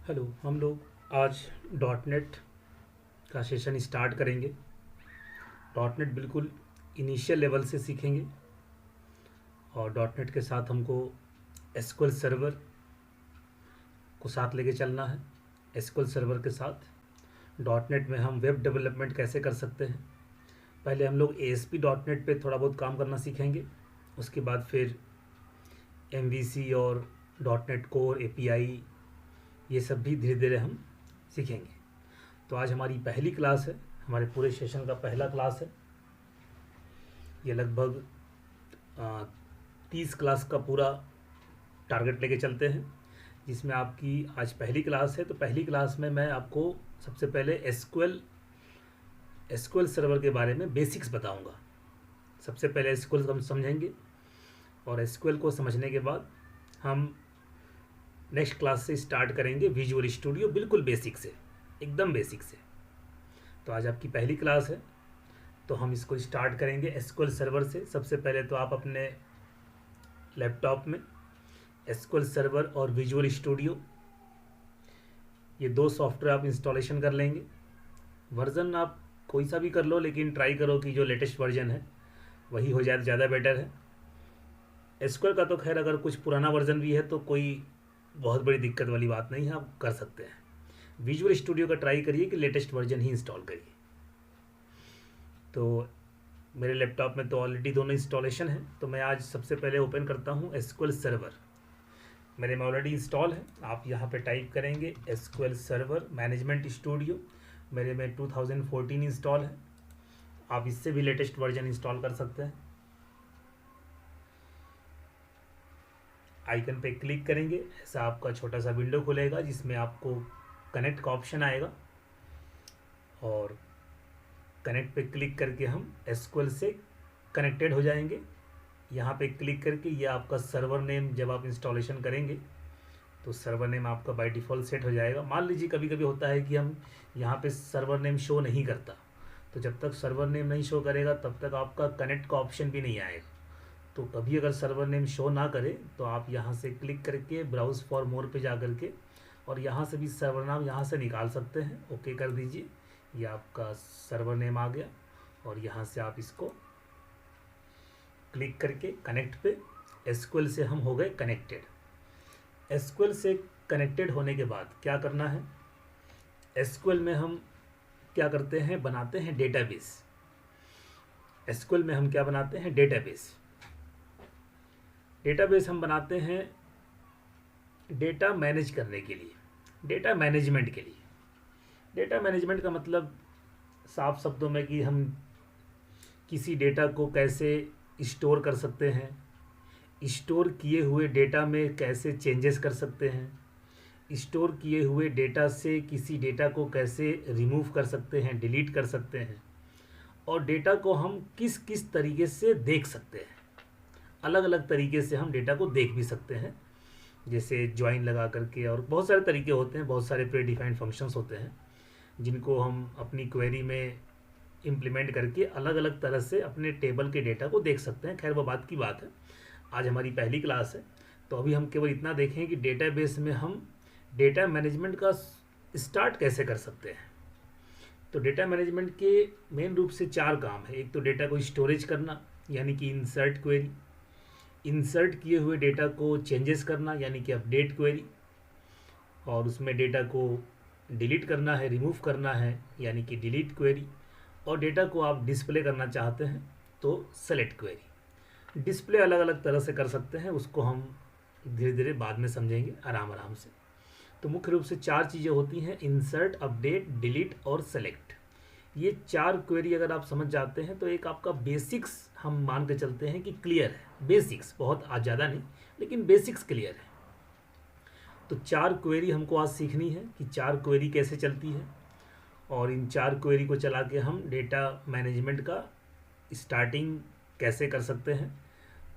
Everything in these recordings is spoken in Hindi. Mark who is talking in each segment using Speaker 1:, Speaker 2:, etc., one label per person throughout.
Speaker 1: हेलो। हम लोग आज डॉट नेट का सेशन स्टार्ट करेंगे। डॉट नेट बिल्कुल इनिशियल लेवल से सीखेंगे और डॉट नेट के साथ हमको एसक्यूएल सर्वर को साथ लेके चलना है। एसक्यूएल सर्वर के साथ डॉट नेट में हम वेब डेवलपमेंट कैसे कर सकते हैं। पहले हम लोग एएसपी डॉट नेट पर थोड़ा बहुत काम करना सीखेंगे, उसके बाद फिर एमवीसी और डॉट नेट कोर एपीआई ये सब भी धीरे धीरे हम सीखेंगे। तो आज हमारी पहली क्लास है, हमारे पूरे सेशन का पहला क्लास है। ये लगभग 30 क्लास का पूरा टारगेट लेके चलते हैं, जिसमें आपकी आज पहली क्लास है। तो पहली क्लास में मैं आपको सबसे पहले एसक्यूएल सर्वर के बारे में बेसिक्स बताऊंगा। सबसे पहले एसक्यूएल हम समझेंगे और एसक्यूएल को समझने के बाद हम नेक्स्ट क्लास से स्टार्ट करेंगे विजुअल स्टूडियो, बिल्कुल बेसिक से, एकदम बेसिक से। तो आज आपकी पहली क्लास है, तो हम इसको स्टार्ट करेंगे एसक्यूएल सर्वर से। सबसे पहले तो आप अपने लैपटॉप में एसक्यूएल सर्वर और विजुअल स्टूडियो ये दो सॉफ्टवेयर आप इंस्टॉलेशन कर लेंगे। वर्ज़न आप कोई सा भी कर लो, लेकिन ट्राई करो कि जो लेटेस्ट वर्जन है वही हो जाए तो ज़्यादा बेटर है। एसक्यूएल का तो खैर अगर कुछ पुराना वर्जन भी है तो कोई बहुत बड़ी दिक्कत वाली बात नहीं है, आप कर सकते हैं। विजुअल स्टूडियो का ट्राई करिए कि लेटेस्ट वर्जन ही इंस्टॉल करिए। तो मेरे लैपटॉप में तो ऑलरेडी दोनों इंस्टॉलेशन है, तो मैं आज सबसे पहले ओपन करता हूँ एसक्यूएल सर्वर। मेरे में ऑलरेडी इंस्टॉल है। आप यहाँ पे टाइप करेंगे एसक्यूएल सर्वर मैनेजमेंट स्टूडियो। मेरे में 2014 इंस्टॉल है, आप इससे भी लेटेस्ट वर्जन इंस्टॉल कर सकते हैं। आइकन पे क्लिक करेंगे, ऐसा आपका छोटा सा विंडो खुलेगा जिसमें आपको कनेक्ट का ऑप्शन आएगा और कनेक्ट पे क्लिक करके हम एसक्यूएल से कनेक्टेड हो जाएंगे। यहाँ पे क्लिक करके ये आपका सर्वर नेम जब आप इंस्टॉलेशन करेंगे तो सर्वर नेम आपका बाय डिफ़ॉल्ट सेट हो जाएगा। मान लीजिए कभी कभी होता है कि हम यहाँ पे सर्वर नेम शो नहीं करता, तो जब तक सर्वर नेम नहीं शो करेगा तब तक आपका कनेक्ट का ऑप्शन भी नहीं आएगा। तो कभी अगर सर्वर नेम शो ना करे तो आप यहाँ से क्लिक करके ब्राउज़ फॉर मोर पे जा करके और यहाँ से भी सर्वर नाम यहाँ से निकाल सकते हैं। ओके कर दीजिए, ये आपका सर्वर नेम आ गया और यहाँ से आप इसको क्लिक करके कनेक्ट पे एसक्यूएल से हम हो गए कनेक्टेड। एसक्यूएल से कनेक्टेड होने के बाद क्या करना है, एसक्यूएल में हम क्या करते हैं, बनाते हैं डेटाबेस। एसक्यूएल में हम क्या बनाते हैं, डेटाबेस। डेटाबेस हम बनाते हैं डेटा मैनेज करने के लिए, डेटा मैनेजमेंट के लिए। डेटा मैनेजमेंट का मतलब साफ शब्दों में कि हम किसी डेटा को कैसे स्टोर कर सकते हैं, स्टोर किए हुए डेटा में कैसे चेंजेस कर सकते हैं, स्टोर किए हुए डेटा से किसी डेटा को कैसे रिमूव कर सकते हैं, डिलीट कर सकते हैं, और डेटा को हम किस किस तरीके से देख सकते हैं। अलग अलग तरीके से हम डेटा को देख भी सकते हैं, जैसे ज्वाइन लगा करके, और बहुत सारे तरीके होते हैं, बहुत सारे प्री डिफाइंड फंक्शंस होते हैं जिनको हम अपनी क्वेरी में इम्प्लीमेंट करके अलग अलग तरह से अपने टेबल के डेटा को देख सकते हैं। खैर वो बात की बात है, आज हमारी पहली क्लास है तो अभी हम केवल इतना देखें कि डेटाबेस में हम डेटा मैनेजमेंट का स्टार्ट कैसे कर सकते हैं। तो डेटा मैनेजमेंट के मेन रूप से 4 काम है। एक तो डेटा को स्टोरेज करना, यानी कि इंसर्ट क्वेरी, इंसर्ट किए हुए डेटा को चेंजेस करना यानी कि अपडेट क्वेरी, और उसमें डेटा को डिलीट करना है, रिमूव करना है यानी कि डिलीट क्वेरी, और डेटा को आप डिस्प्ले करना चाहते हैं तो सेलेक्ट क्वेरी। डिस्प्ले अलग अलग तरह से कर सकते हैं, उसको हम धीरे धीरे बाद में समझेंगे आराम आराम से। तो मुख्य रूप से 4 चीज़ें होती हैं, इंसर्ट, अपडेट, डिलीट और सेलेक्ट। ये 4 क्वेरी अगर आप समझ जाते हैं तो एक आपका बेसिक्स हम मान के चलते हैं कि क्लियर है। बेसिक्स बहुत ज़्यादा नहीं, लेकिन बेसिक्स क्लियर है। तो 4 क्वेरी हमको आज सीखनी है कि 4 क्वेरी कैसे चलती है, और इन 4 क्वेरी को चला के हम डेटा मैनेजमेंट का स्टार्टिंग कैसे कर सकते हैं।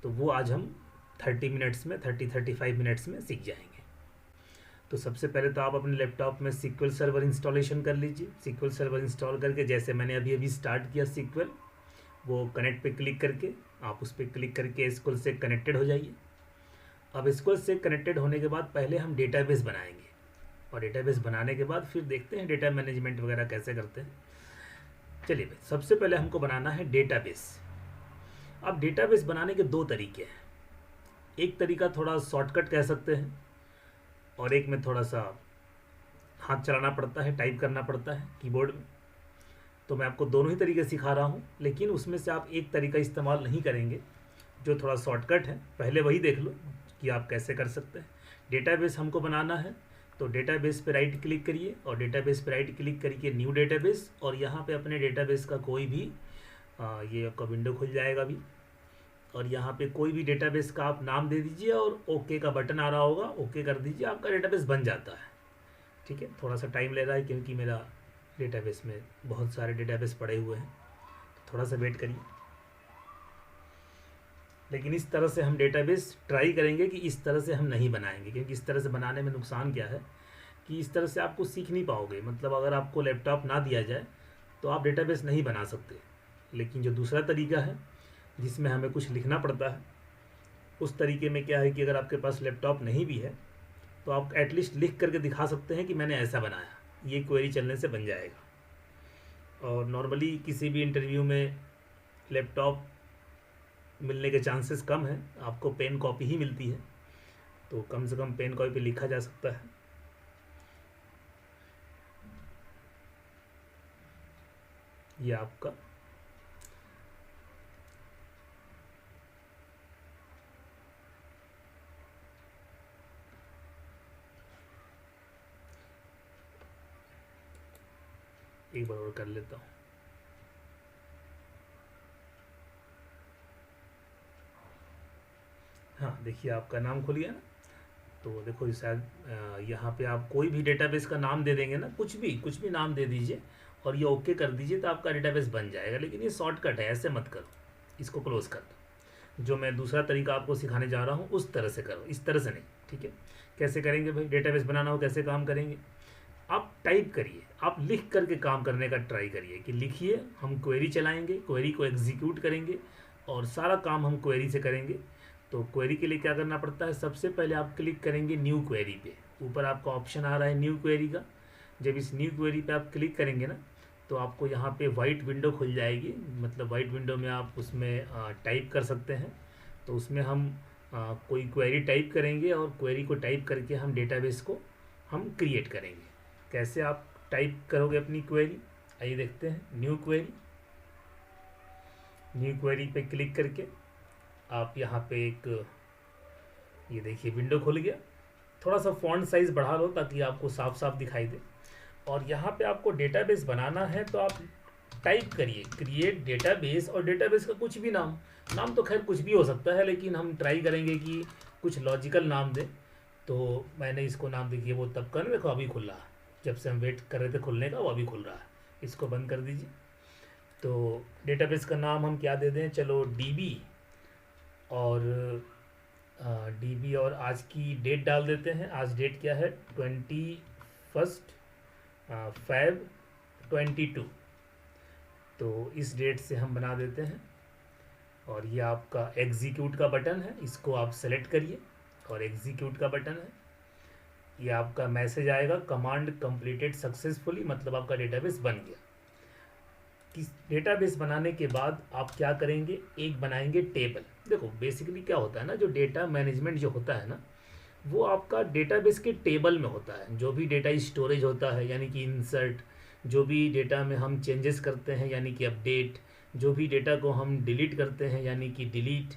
Speaker 1: तो वो आज हम 30 मिनट्स में, 30-35 मिनट्स में सीख जाएंगे। तो सबसे पहले तो आप अपने लैपटॉप में सीक्वल सर्वर इंस्टॉलेशन कर लीजिए। सीक्वल सर्वर इंस्टॉल करके, जैसे मैंने अभी अभी स्टार्ट किया सीक्वल, वो कनेक्ट पे क्लिक करके आप उस पर क्लिक करके एसक्यूएल से कनेक्टेड हो जाइए। अब एसक्यूएल से कनेक्टेड होने के बाद पहले हम डेटाबेस बनाएंगे। और डेटाबेस बनाने के बाद फिर देखते हैं डेटा मैनेजमेंट वगैरह कैसे करते हैं। चलिए भाई, सबसे पहले हमको बनाना है डेटाबेस। अब डेटाबेस बनाने के दो तरीके हैं। एक तरीका थोड़ा शॉर्टकट कह सकते हैं, और एक में थोड़ा सा हाथ चलाना पड़ता है, टाइप करना पड़ता है कीबोर्ड में। तो मैं आपको दोनों ही तरीके सिखा रहा हूँ, लेकिन उसमें से आप एक तरीका इस्तेमाल नहीं करेंगे जो थोड़ा शॉर्टकट है। पहले वही देख लो कि आप कैसे कर सकते हैं। डेटाबेस हमको बनाना है, तो डेटाबेस पे राइट क्लिक करिए, और डेटाबेस पे राइट क्लिक करके न्यू डेटाबेस, और यहाँ पे अपने डेटाबेस का कोई भी ये आपका विंडो खुल जाएगा अभी, और यहाँ पे कोई भी डेटाबेस का आप नाम दे दीजिए और ओके का बटन आ रहा होगा, ओके कर दीजिए, आपका डेटाबेस बन जाता है। ठीक है, थोड़ा सा टाइम ले रहा है क्योंकि मेरा डेटाबेस में बहुत सारे डेटाबेस पड़े हुए हैं, तो थोड़ा सा वेट करिए। लेकिन इस तरह से हम डेटाबेस ट्राई करेंगे कि इस तरह से हम नहीं बनाएंगे, क्योंकि इस तरह से बनाने में नुकसान क्या है कि इस तरह से आपको सीख नहीं पाओगे। मतलब अगर आपको लैपटॉप ना दिया जाए तो आप डेटाबेस नहीं बना सकते। लेकिन जो दूसरा तरीका है जिसमें हमें कुछ लिखना पड़ता है, उस तरीके में क्या है कि अगर आपके पास लैपटॉप नहीं भी है तो आप एटलीस्ट लिख करके दिखा सकते हैं कि मैंने ऐसा बनाया, ये क्वेरी चलने से बन जाएगा। और नॉर्मली किसी भी इंटरव्यू में लैपटॉप मिलने के चांसेस कम हैं, आपको पेन कॉपी ही मिलती है, तो कम से कम पेन कॉपी पे लिखा जा सकता है। ये आपका एक बार और कर लेता हूँ। हाँ देखिए, आपका नाम खुल गया ना। तो देखो शायद यहाँ पे आप कोई भी डेटाबेस का नाम दे देंगे ना, कुछ भी नाम दे दीजिए और ये ओके कर दीजिए, तो आपका डेटाबेस बन जाएगा। लेकिन ये शॉर्टकट है, ऐसे मत करो, इसको क्लोज कर दो। जो मैं दूसरा तरीका आपको सिखाने जा रहा हूँ उस तरह से करो, इस तरह से नहीं। ठीक है, कैसे करेंगे भाई डेटाबेस बनाना हो, कैसे काम करेंगे? आप टाइप करिए, आप लिख करके काम करने का ट्राई करिए कि लिखिए, हम क्वेरी चलाएंगे, क्वेरी को एग्जीक्यूट करेंगे और सारा काम हम क्वेरी से करेंगे। तो क्वेरी के लिए क्या करना पड़ता है, सबसे पहले आप क्लिक करेंगे न्यू क्वेरी पे। ऊपर आपका ऑप्शन आ रहा है न्यू क्वेरी का। जब इस न्यू क्वेरी पे आप क्लिक करेंगे ना, तो आपको यहाँ पे वाइट विंडो खुल जाएगी। मतलब वाइट विंडो में आप उसमें टाइप कर सकते हैं। तो उसमें हम कोई क्वेरी टाइप करेंगे और क्वेरी को टाइप करके हम डेटाबेस को हम क्रिएट करेंगे। कैसे आप टाइप करोगे अपनी क्वेरी, आइए देखते हैं। न्यू क्वेरी पे क्लिक करके आप यहाँ पे एक, ये देखिए विंडो खुल गया। थोड़ा सा फॉन्ट साइज़ बढ़ा लो ताकि आपको साफ साफ दिखाई दे। और यहाँ पे आपको डेटाबेस बनाना है, तो आप टाइप करिए क्रिएट डेटाबेस, और डेटाबेस का कुछ भी नाम तो खैर कुछ भी हो सकता है, लेकिन हम ट्राई करेंगे कि कुछ लॉजिकल नाम दें। तो मैंने इसको नाम देखिए, वो तब का ना, देखो अभी खुल रहा है, जब से हम वेट कर रहे थे खुलने का वो अभी खुल रहा है। इसको बंद कर दीजिए। तो डेटाबेस का नाम हम क्या दे दें, चलो डीबी, और डीबी और आज की डेट डाल देते हैं। आज डेट क्या है, 21 Feb 22। तो इस डेट से हम बना देते हैं। और ये आपका एग्जीक्यूट का बटन है, इसको आप सेलेक्ट करिए और एग्जीक्यूट का बटन है। ये आपका मैसेज आएगा कमांड कंप्लीटेड सक्सेसफुली, मतलब आपका डेटाबेस बन गया। किस डेटाबेस बनाने के बाद आप क्या करेंगे, एक बनाएंगे टेबल। देखो बेसिकली क्या होता है ना, जो डेटा मैनेजमेंट जो होता है ना, वो आपका डेटाबेस के टेबल में होता है। जो भी डेटा स्टोरेज होता है यानी कि इंसर्ट, जो भी डेटा में हम चेंजेस करते हैं यानी कि अपडेट, जो भी डेटा को हम डिलीट करते हैं यानी कि डिलीट,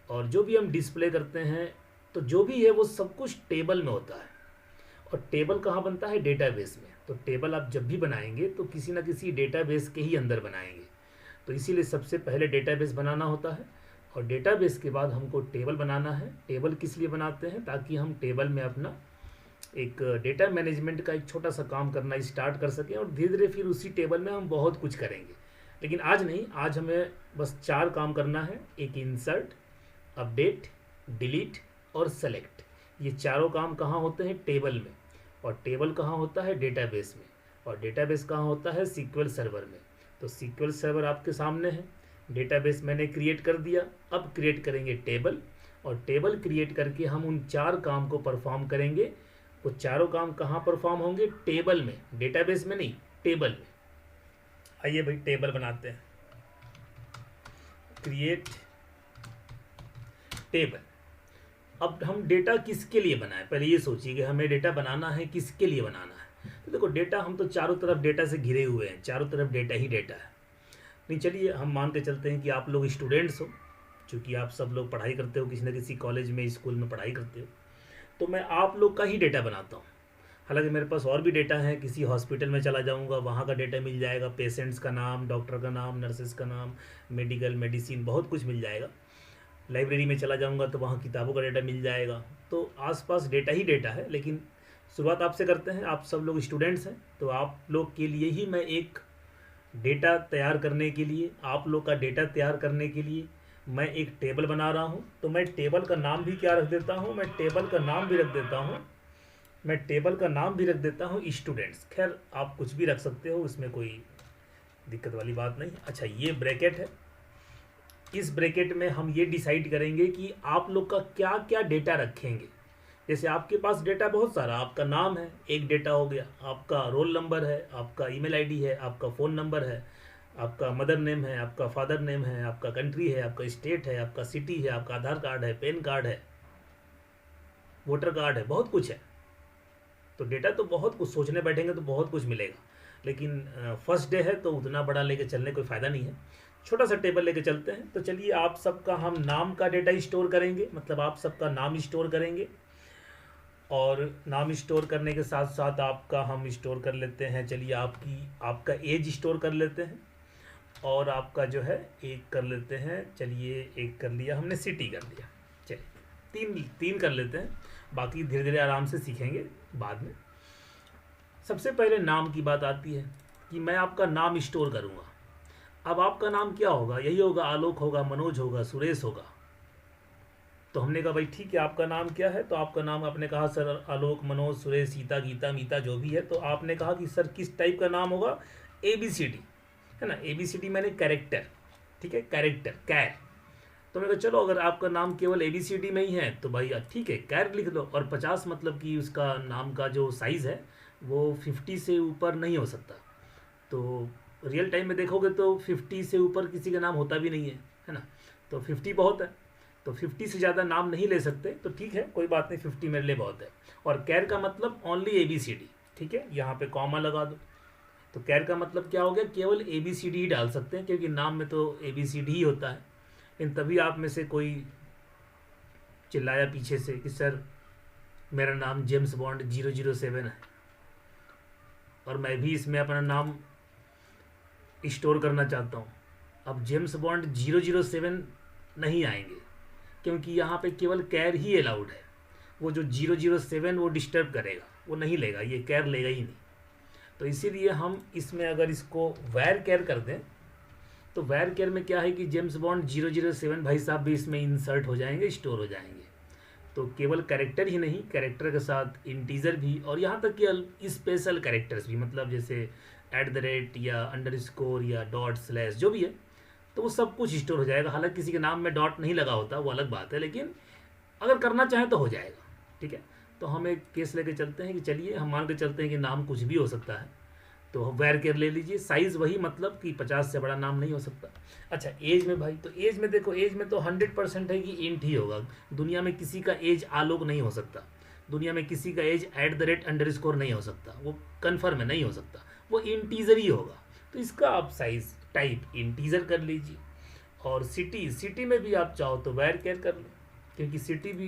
Speaker 1: और जो भी हम डिस्प्ले करते हैं, तो जो भी है वो सब कुछ टेबल में होता है। और टेबल कहाँ बनता है, डेटाबेस में। तो टेबल आप जब भी बनाएंगे तो किसी ना किसी डेटाबेस के ही अंदर बनाएंगे। तो इसीलिए सबसे पहले डेटाबेस बनाना होता है, और डेटाबेस के बाद हमको टेबल बनाना है। टेबल किस लिए बनाते हैं, ताकि हम टेबल में अपना एक डेटा मैनेजमेंट का एक छोटा सा काम करना स्टार्ट कर सकें, और धीरे धीरे फिर उसी टेबल में हम बहुत कुछ करेंगे। लेकिन आज नहीं, आज हमें बस 4 काम करना है। एक इंसर्ट, अपडेट, डिलीट और सेलेक्ट। ये चारों काम कहाँ होते हैं, टेबल में। और टेबल कहाँ होता है, डेटाबेस में। और डेटाबेस कहाँ होता है, सीक्वल सर्वर में। तो सीक्वल सर्वर आपके सामने है, डेटाबेस मैंने क्रिएट कर दिया। अब क्रिएट करेंगे टेबल, और टेबल क्रिएट करके हम उन 4 काम को परफॉर्म करेंगे वो चारों काम कहाँ परफॉर्म होंगे? टेबल में, डेटाबेस में नहीं, टेबल में। आइए भाई टेबल बनाते हैं, क्रिएट टेबल। अब हम डेटा किसके लिए बनाएं, पहले ये सोचिए कि हमें डेटा बनाना है किसके लिए बनाना है। तो देखो डेटा, हम तो चारों तरफ डेटा से घिरे हुए हैं, चारों तरफ डेटा ही डेटा है। नहीं, चलिए हम मान के चलते हैं कि आप लोग स्टूडेंट्स हो, चूँकि आप सब लोग पढ़ाई करते हो, किसी न किसी कॉलेज में स्कूल में पढ़ाई करते हो, तो मैं आप लोग का ही डेटा बनाता हूँ। हालांकि मेरे पास और भी डेटा है, किसी हॉस्पिटल में चला जाऊँगा वहाँ का डेटा मिल जाएगा, पेशेंट्स का नाम, डॉक्टर का नाम, नर्सेस का नाम, मेडिकल मेडिसिन बहुत कुछ मिल जाएगा। लाइब्रेरी में चला जाऊँगा तो वहाँ किताबों का डेटा मिल जाएगा। तो आसपास डेटा ही डेटा है। लेकिन शुरुआत आपसे करते हैं, आप सब लोग स्टूडेंट्स हैं, तो आप लोग के लिए ही मैं एक डेटा तैयार करने के लिए, आप लोग का डेटा तैयार करने के लिए मैं एक टेबल बना रहा हूँ। तो मैं टेबल का नाम भी क्या रख देता हूँ, मैं टेबल का नाम भी रख देता हूँ स्टूडेंट्स। खैर आप कुछ भी रख सकते हो, इसमें कोई दिक्कत वाली बात नहीं। अच्छा, ये ब्रैकेट है, इस ब्रैकेट में हम ये डिसाइड करेंगे कि आप लोग का क्या क्या डेटा रखेंगे। जैसे आपके पास डेटा बहुत सारा, आपका नाम है एक डेटा हो गया, आपका रोल नंबर है, आपका ईमेल आईडी है, आपका फ़ोन नंबर है, आपका मदर नेम है, आपका फादर नेम है, आपका कंट्री है, आपका स्टेट है, आपका सिटी है, आपका आधार कार्ड है, पैन कार्ड है, वोटर कार्ड है, बहुत कुछ है। तो डेटा तो बहुत कुछ, सोचने बैठेंगे तो बहुत कुछ मिलेगा। लेकिन फर्स्ट डे है तो उतना बड़ा लेके चलने कोई फ़ायदा नहीं है, छोटा सा टेबल लेके चलते हैं। तो चलिए आप सबका हम नाम का डेटा स्टोर करेंगे, मतलब आप सबका नाम स्टोर करेंगे, और नाम स्टोर करने के साथ साथ आपका हम स्टोर कर लेते हैं, चलिए आपका एज स्टोर कर लेते हैं, और आपका जो है एक कर लेते हैं, चलिए एक कर लिया हमने, सिटी कर लिया, चलिए तीन तीन कर लेते हैं, बाकी धीरे धीरे आराम से सीखेंगे बाद में। सबसे पहले नाम की बात आती है कि मैं आपका नाम स्टोर करूँगा। अब आपका नाम क्या होगा, यही होगा, आलोक होगा, मनोज होगा, सुरेश होगा। तो हमने कहा भाई ठीक है, आपका नाम क्या है, तो आपका नाम आपने कहा सर आलोक, मनोज, सुरेश, सीता, गीता, मीता, जो भी है। तो आपने कहा कि सर किस टाइप का नाम होगा, ABCD है ना, ABCD मैंने कैरेक्टर, ठीक है, कैरेक्टर कैर। तो मैंने कहा चलो अगर आपका नाम केवल ABCD में ही है तो भाई ठीक है कैर लिख दो। और 50 मतलब कि उसका नाम का जो साइज़ है वो 50 से ऊपर नहीं हो सकता। तो रियल टाइम में देखोगे तो 50 से ऊपर किसी का नाम होता भी नहीं है ना। तो 50 बहुत है, तो 50 से ज़्यादा नाम नहीं ले सकते, तो ठीक है कोई बात नहीं, 50 मेरे लिए बहुत है। और कैर का मतलब ओनली ABCD, ठीक है, यहाँ पे कॉमा लगा दो। तो कैर का मतलब क्या हो गया, केवल ABCD ही डाल सकते हैं, क्योंकि नाम में तो ABCD ही होता है। लेकिन तभी आप में से कोई चिल्लाया पीछे से कि सर मेरा नाम जेम्स बॉन्ड 007 है और मैं भी इसमें अपना नाम स्टोर करना चाहता हूँ। अब जेम्स बॉन्ड 007 नहीं आएंगे, क्योंकि यहाँ पे केवल कैर ही अलाउड है। वो जो 007 वो डिस्टर्ब करेगा, वो नहीं लेगा, ये कैर लेगा ही नहीं। तो इसीलिए हम इसमें अगर इसको वैर कैर कर दें तो वैर कैर में क्या है कि जेम्स बॉन्ड 007 भाई साहब भी इसमें इंसर्ट हो जाएंगे, स्टोर हो जाएंगे। तो केवल कैरेक्टर ही नहीं, कैरेक्टर के साथ इंटीजर भी, और यहाँ तक कि स्पेशल कैरेक्टर्स भी, मतलब जैसे @ या अंडरस्कोर या डॉट स्लैश जो भी है, तो वो सब कुछ स्टोर हो जाएगा। हालांकि किसी के नाम में डॉट नहीं लगा होता, वो अलग बात है, लेकिन अगर करना चाहें तो हो जाएगा, ठीक है। तो हम एक केस लेके चलते हैं कि चलिए हम मान के चलते हैं कि नाम कुछ भी हो सकता है, तो वैर केयर ले लीजिए, साइज़ वही, मतलब कि 50 से बड़ा नाम नहीं हो सकता। अच्छा एज में भाई, तो एज में देखो, एज में तो 100% है कि इंट ही होगा। दुनिया में किसी का एज आलोक नहीं हो सकता, दुनिया में किसी का एज @ नहीं हो सकता, वो कन्फर्म है, नहीं हो सकता, वो इंटीजर ही होगा। तो इसका आप साइज़ टाइप इंटीजर कर लीजिए। और सिटी में भी आप चाहो तो वैर केयर कर लो, क्योंकि सिटी भी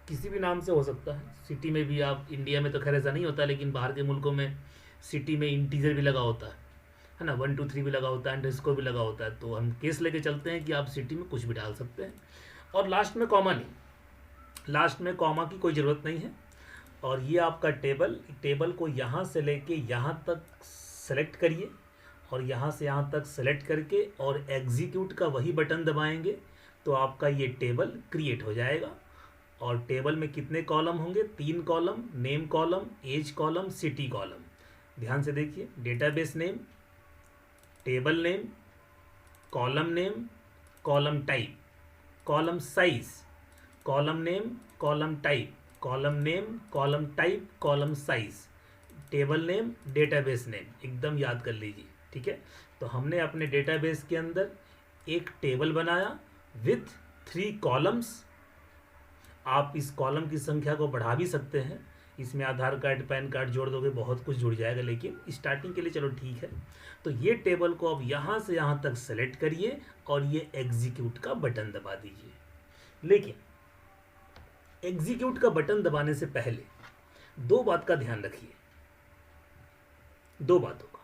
Speaker 1: किसी भी नाम से हो सकता है। सिटी में भी आप, इंडिया में तो खैर ऐसा नहीं होता, लेकिन बाहर के मुल्कों में सिटी में इंटीजर भी लगा होता है ना, 1 2 3 भी लगा होता है, अंडरस्कोर भी लगा होता है। तो हम केस लेके चलते हैं कि आप सिटी में कुछ भी डाल सकते हैं। और लास्ट में कॉमा नहीं, लास्ट में कॉमा की कोई ज़रूरत नहीं है। और ये आपका टेबल को यहाँ से लेके यहाँ तक सेलेक्ट करिए, और यहाँ से यहाँ तक सेलेक्ट करके और एग्जीक्यूट का वही बटन दबाएंगे तो आपका ये टेबल क्रिएट हो जाएगा। और टेबल में कितने कॉलम होंगे, 3 column, name column, age column, city column. ध्यान से देखिए, database name, table name, column type, column size, column name, column type, column name, column type, column size, table name, database name, एकदम याद कर लीजिए, ठीक है। तो हमने अपने डेटाबेस के अंदर एक टेबल बनाया विथ 3 कॉलम्स। आप इस कॉलम की संख्या को बढ़ा भी सकते हैं, इसमें आधार कार्ड, पैन कार्ड जोड़ दोगे बहुत कुछ जुड़ जाएगा, लेकिन स्टार्टिंग के लिए चलो ठीक है। तो ये टेबल को अब यहाँ से यहाँ तक सेलेक्ट करिए और ये एग्जीक्यूट का बटन दबा दीजिए। लेकिन एग्जीक्यूट का बटन दबाने से पहले 2 बात का ध्यान रखिए, 2 बातों का।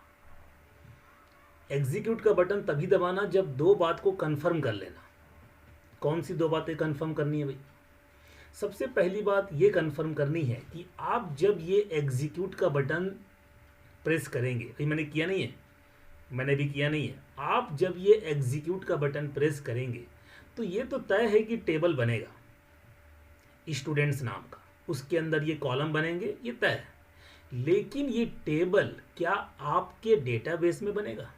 Speaker 1: एग्जीक्यूट का बटन तभी दबाना जब 2 बात को कंफर्म कर लेना। कौन सी 2 बातें कंफर्म करनी है भाई? सबसे पहली बात ये कंफर्म करनी है कि आप जब ये एग्जीक्यूट का बटन प्रेस करेंगे, भाई मैंने किया नहीं है, मैंने भी किया नहीं है, आप जब ये एग्जीक्यूट का बटन प्रेस करेंगे तो ये तो तय है कि टेबल बनेगा स्टूडेंट्स नाम का, उसके अंदर ये कॉलम बनेंगे, ये तय है। लेकिन ये टेबल क्या आपके डेटाबेस में बनेगा?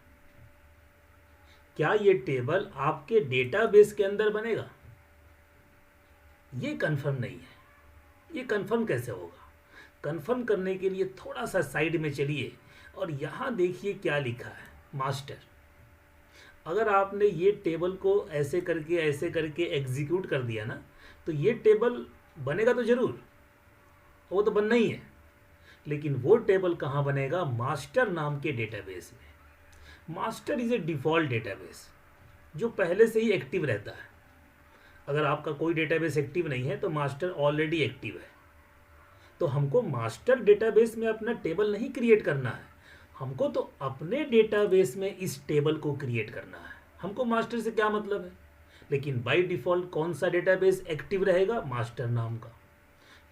Speaker 1: क्या ये टेबल आपके डेटाबेस के अंदर बनेगा? ये कंफर्म नहीं है। ये कंफर्म कैसे होगा? कंफर्म करने के लिए थोड़ा सा साइड में चलिए और यहाँ देखिए क्या लिखा है, मास्टर। अगर आपने ये टेबल को ऐसे करके एग्जीक्यूट कर दिया ना, तो ये टेबल बनेगा तो जरूर, वो तो बनना ही है। लेकिन वो टेबल कहाँ बनेगा? मास्टर नाम के डेटाबेस में। Master is a default database जो पहले से ही एक्टिव रहता है। अगर आपका कोई डेटाबेस एक्टिव नहीं है तो मास्टर ऑलरेडी एक्टिव है। तो हमको मास्टर डेटाबेस में अपना टेबल नहीं क्रिएट करना है, हमको तो अपने डेटाबेस में इस टेबल को क्रिएट करना है। हमको मास्टर से क्या मतलब है? लेकिन बाय डिफ़ॉल्ट कौन सा डेटाबेस एक्टिव रहेगा? मास्टर नाम का।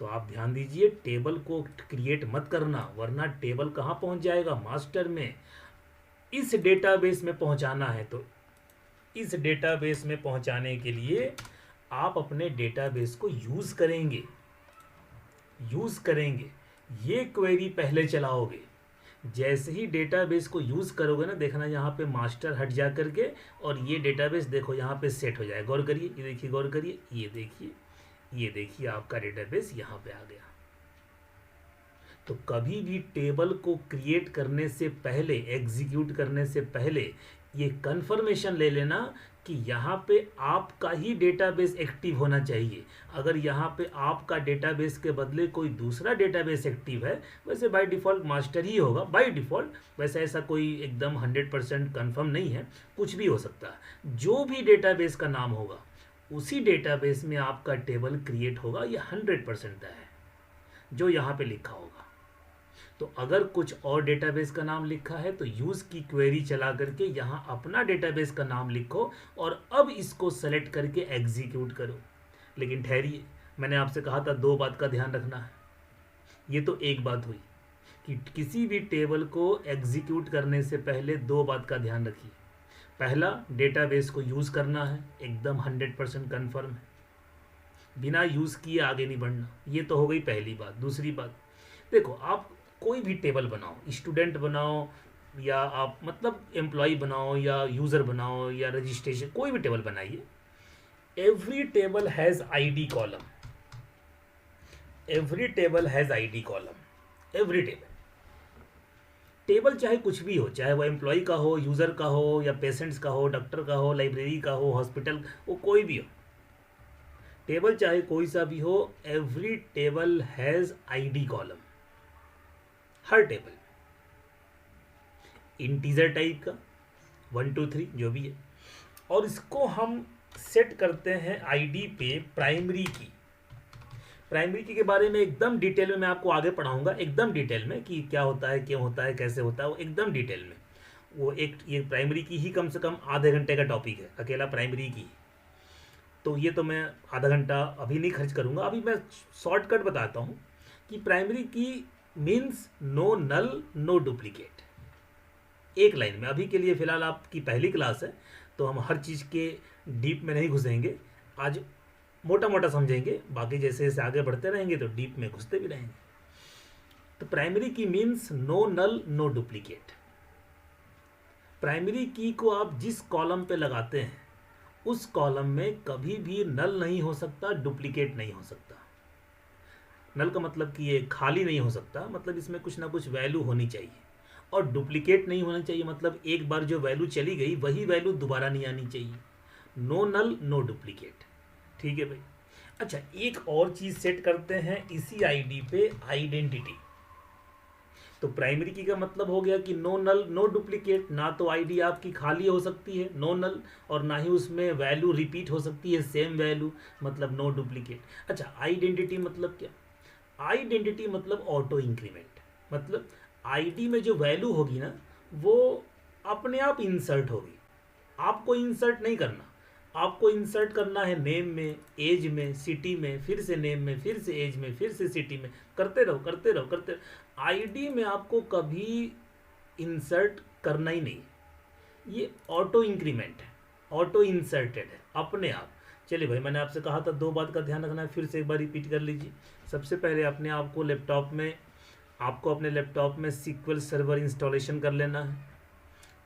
Speaker 1: तो आप ध्यान दीजिए, टेबल को क्रिएट मत करना, वरना टेबल कहाँ पहुँच जाएगा? मास्टर में। इस डेटाबेस में पहुँचाना है तो इस डेटाबेस में पहुँचाने के लिए आप अपने डेटाबेस को यूज़ करेंगे, ये क्वेरी पहले चलाओगे। जैसे ही डेटाबेस को यूज़ करोगे ना, देखना यहाँ पे मास्टर हट जा करके और ये डेटाबेस देखो यहाँ पे सेट हो जाए। गौर करिए, ये देखिए, गौर करिए, ये देखिए आपका डेटाबेस यहाँ पे आ गया। तो कभी भी टेबल को क्रिएट करने से पहले, एग्जीक्यूट करने से पहले ये कंफर्मेशन ले लेना कि यहाँ पे आपका ही डेटाबेस एक्टिव होना चाहिए। अगर यहाँ पे आपका डेटाबेस के बदले कोई दूसरा डेटाबेस एक्टिव है, वैसे बाय डिफ़ॉल्ट मास्टर ही होगा बाय डिफ़ॉल्ट, वैसे ऐसा कोई एकदम 100% कंफर्म नहीं है, कुछ भी हो सकता है। जो भी डेटाबेस का नाम होगा उसी डेटाबेस में आपका टेबल क्रिएट होगा, ये 100% है जो यहाँ पे लिखा होगा। तो अगर कुछ और डेटाबेस का नाम लिखा है तो यूज़ की क्वेरी चला करके यहाँ अपना डेटाबेस का नाम लिखो और अब इसको सेलेक्ट करके एग्जीक्यूट करो। लेकिन ठहरिए, मैंने आपसे कहा था 2 बात का ध्यान रखना है। ये तो एक बात हुई कि किसी भी टेबल को एग्जीक्यूट करने से पहले 2 बात का ध्यान रखिए। पहला, डेटाबेस को यूज़ करना है, एकदम 100% कन्फर्म है, बिना यूज़ किए आगे नहीं बढ़ना। ये तो हो गई पहली बात। दूसरी बात, देखो, आप कोई भी टेबल बनाओ, स्टूडेंट बनाओ या आप मतलब एम्प्लॉय बनाओ या यूज़र बनाओ या रजिस्ट्रेशन, कोई भी टेबल बनाइए, every table has ID column. Every table has ID column. Every table चाहे कुछ भी हो, चाहे वो एम्प्लॉय का हो, यूज़र का हो या पेशेंट्स का हो, डॉक्टर का हो, लाइब्रेरी का हो, हॉस्पिटल, वो कोई भी हो, टेबल चाहे कोई सा भी हो, every table has ID column. Her table integer type का 1 2 3 जो भी है, और इसको हम सेट करते हैं आईडी पे प्राइमरी की। प्राइमरी की के बारे में एकदम डिटेल में मैं आपको आगे पढ़ाऊंगा, एकदम डिटेल में कि क्या होता है, क्यों होता है, कैसे होता है, वो एकदम डिटेल में। वो ये प्राइमरी की ही कम से कम आधे घंटे का टॉपिक है, अकेला प्राइमरी की। तो ये तो मैं आधा घंटा अभी नहीं खर्च करूंगा। अभी मैं शॉर्टकट बताता हूँ कि प्राइमरी की means no null no duplicate, एक लाइन में। अभी के लिए फ़िलहाल आपकी पहली क्लास है तो हम हर चीज़ के डीप में नहीं घुसेंगे, आज मोटा मोटा समझेंगे, बाकी जैसे जैसे आगे बढ़ते रहेंगे तो डीप में घुसते भी रहेंगे। तो प्राइमरी की means no null no duplicate. Primary की को आप जिस कॉलम पे लगाते हैं उस कॉलम में कभी भी नल नहीं हो सकता, डुप्लीकेट नहीं हो सकता। नल का मतलब कि ये खाली नहीं हो सकता, मतलब इसमें कुछ ना कुछ वैल्यू होनी चाहिए। और डुप्लीकेट नहीं होना चाहिए, मतलब एक बार जो वैल्यू चली गई वही वैल्यू दोबारा नहीं आनी चाहिए। No null no duplicate. ठीक है भाई। अच्छा, एक और चीज़ सेट करते हैं इसी आईडी पे, आइडेंटिटी। तो प्राइमरी की का मतलब हो गया कि नो नल नो डुप्लीकेट, ना तो आईडी आपकी खाली हो सकती है नो नल, और ना ही उसमें वैल्यू रिपीट हो सकती है सेम वैल्यू, मतलब नो डुप्लीकेट। अच्छा, आइडेंटिटी मतलब क्या? आइडेंटिटी मतलब ऑटो इंक्रीमेंट, मतलब आईडी में जो वैल्यू होगी ना वो अपने आप इंसर्ट होगी, आपको इंसर्ट नहीं करना। आपको इंसर्ट करना है नेम में, एज में, सिटी में, फिर से नेम में, फिर से एज में, फिर से सिटी में, करते रहो करते रहो करते रहो। आईडी में आपको कभी इंसर्ट करना ही नहीं, ये ऑटो इंक्रीमेंट है, ऑटो इंसर्टेड है अपने आप। चलिए भाई, मैंने आपसे कहा था दो बात का ध्यान रखना है, फिर से एक बार रिपीट कर लीजिए। सबसे पहले अपने आप को लैपटॉप में, आपको अपने लैपटॉप में सीक्वल सर्वर इंस्टॉलेशन कर लेना है।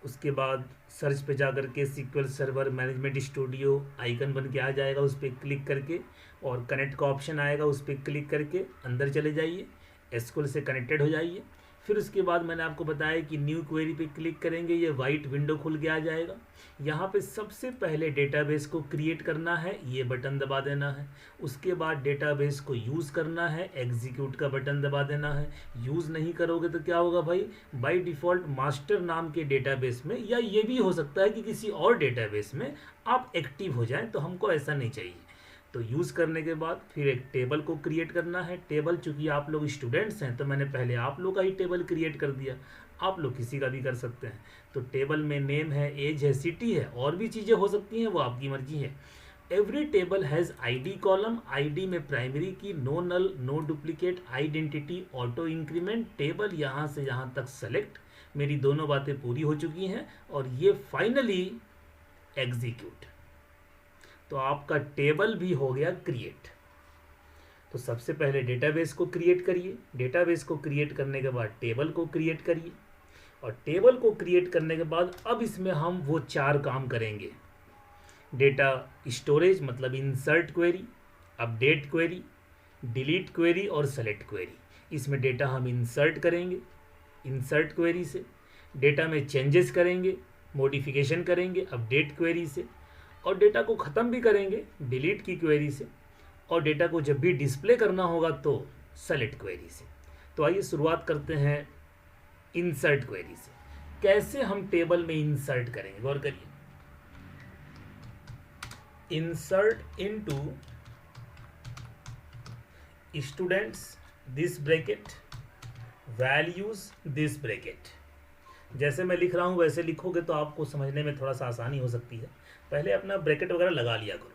Speaker 1: उसके बाद सर्च पे जा करके SQL server management studio icon बन के आ जाएगा, उस पर क्लिक करके, और कनेक्ट का ऑप्शन आएगा, उस पर क्लिक करके अंदर चले जाइए, एसक्यूएल से कनेक्टेड हो जाइए। फिर उसके बाद मैंने आपको बताया कि न्यू क्वेरी पे क्लिक करेंगे, ये वाइट विंडो खुल के आ जाएगा। यहाँ पे सबसे पहले डेटाबेस को क्रिएट करना है, ये बटन दबा देना है। उसके बाद डेटाबेस को यूज़ करना है, एग्जीक्यूट का बटन दबा देना है। यूज़ नहीं करोगे तो क्या होगा भाई, बाय डिफ़ॉल्ट मास्टर नाम के डेटाबेस में, या ये भी हो सकता है कि किसी और डेटाबेस में आप एक्टिव हो जाएं, तो हमको ऐसा नहीं चाहिए। तो यूज़ करने के बाद फिर एक टेबल को क्रिएट करना है। टेबल, चूंकि आप लोग स्टूडेंट्स हैं तो मैंने पहले आप लोग का ही टेबल क्रिएट कर दिया, आप लोग किसी का भी कर सकते हैं। तो टेबल में नेम है, एज है, सिटी है, और भी चीज़ें हो सकती हैं, वो आपकी मर्जी है। Every table has ID column, ID में primary key, no null no duplicate, identity, auto increment, table यहाँ से यहाँ तक सेलेक्ट। मेरी दोनों बातें पूरी हो चुकी हैं, और ये फाइनली एग्जीक्यूट। तो आपका टेबल भी हो गया क्रिएट। तो सबसे पहले डेटाबेस को क्रिएट करिए, डेटाबेस को क्रिएट करने के बाद टेबल को क्रिएट करिए, और टेबल को क्रिएट करने के बाद अब इसमें हम वो चार काम करेंगे। डेटा स्टोरेज मतलब insert query, update query, delete query और सेलेक्ट क्वेरी। इसमें डेटा हम इंसर्ट करेंगे इंसर्ट क्वेरी से, डेटा में चेंजेस करेंगे, मॉडिफिकेशन करेंगे अपडेट क्वेरी से, और डेटा को ख़त्म भी करेंगे डिलीट की क्वेरी से, और डेटा को जब भी डिस्प्ले करना होगा तो सेलेक्ट क्वेरी से। तो आइए शुरुआत करते हैं इंसर्ट क्वेरी से। कैसे हम टेबल में इंसर्ट करेंगे, गौर करिए। Insert into students this bracket, values this bracket. जैसे मैं लिख रहा हूँ वैसे लिखोगे तो आपको समझने में थोड़ा सा आसानी हो सकती है। पहले अपना ब्रैकेट वगैरह लगा लिया करो।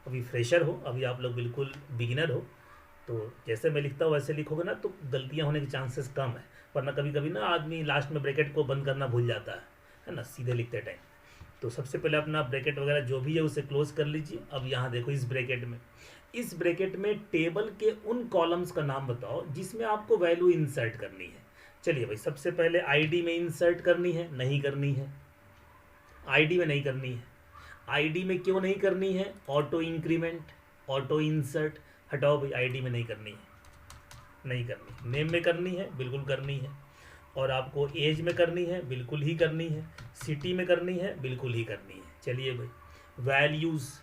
Speaker 1: अभी फ्रेशर हो, अभी आप लोग बिल्कुल बिगिनर हो, तो जैसे मैं लिखता हूँ वैसे लिखोगे ना तो गलतियाँ होने के चांसेस कम है। वरना कभी कभी ना आदमी लास्ट में ब्रैकेट को बंद करना भूल जाता है ना, सीधे लिखते टाइम। तो सबसे पहले अपना ब्रैकेट वगैरह जो भी है उसे क्लोज कर लीजिए। अब यहाँ देखो, इस ब्रैकेट में टेबल के उन कॉलम्स का नाम बताओ जिसमें आपको वैल्यू इंसर्ट करनी है। चलिए भाई, सबसे पहले आईडी में इंसर्ट करनी है, नहीं करनी है। आईडी में नहीं करनी है। आईडी में क्यों नहीं करनी है? ऑटो इंक्रीमेंट, ऑटो इंसर्ट, हटाओ भाई, आईडी में नहीं करनी है, नहीं करनी। नेम में करनी है, बिल्कुल करनी है। और आपको एज में करनी है, बिल्कुल ही करनी है। सिटी में करनी है, बिल्कुल ही करनी है। चलिए भाई, वैल्यूज़,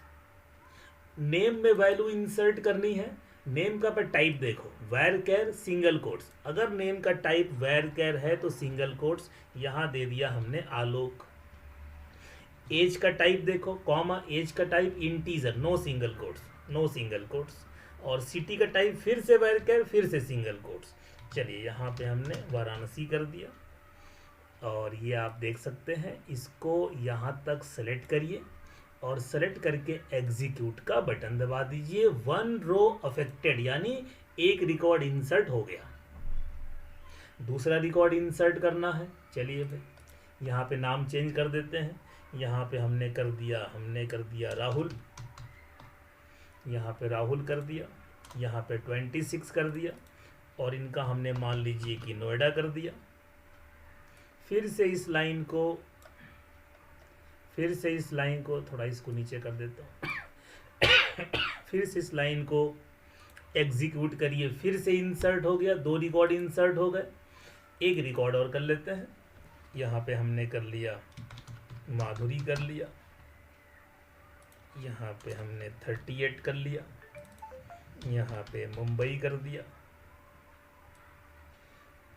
Speaker 1: नेम में वैल्यू इंसर्ट करनी है। नेम का पर टाइप देखो, वैर कैर सिंगल कोट्स। अगर नेम का टाइप वैर कैर है तो सिंगल कोट्स, यहाँ दे दिया हमने आलोक। एज का टाइप देखो, कॉमा, एज का type integer, no single quotes, no single quotes. और सिटी का टाइप फिर से वैर कैर, फिर से सिंगल कोट्स। चलिए यहाँ पे हमने वाराणसी कर दिया, और ये आप देख सकते हैं। इसको यहाँ तक सेलेक्ट करिए, और सेलेक्ट करके एग्जीक्यूट का बटन दबा दीजिए। वन रो अफेक्टेड, यानी एक रिकॉर्ड इंसर्ट हो गया। दूसरा रिकॉर्ड इंसर्ट करना है। चलिए भाई, यहाँ पे नाम चेंज कर देते हैं। यहाँ पे हमने कर दिया राहुल, यहाँ पे राहुल कर दिया, यहाँ पे 26 कर दिया, और इनका हमने मान लीजिए कि नोएडा कर दिया। फिर से इस लाइन को थोड़ा इसको नीचे कर देता हूँ। फिर से इस लाइन को एग्जीक्यूट करिए, फिर से इंसर्ट हो गया, 2 रिकॉर्ड इंसर्ट हो गए। एक रिकॉर्ड और कर लेते हैं। यहाँ पे हमने कर लिया माधुरी कर लिया, यहाँ पे हमने 38 कर लिया, यहाँ पे मुंबई कर दिया,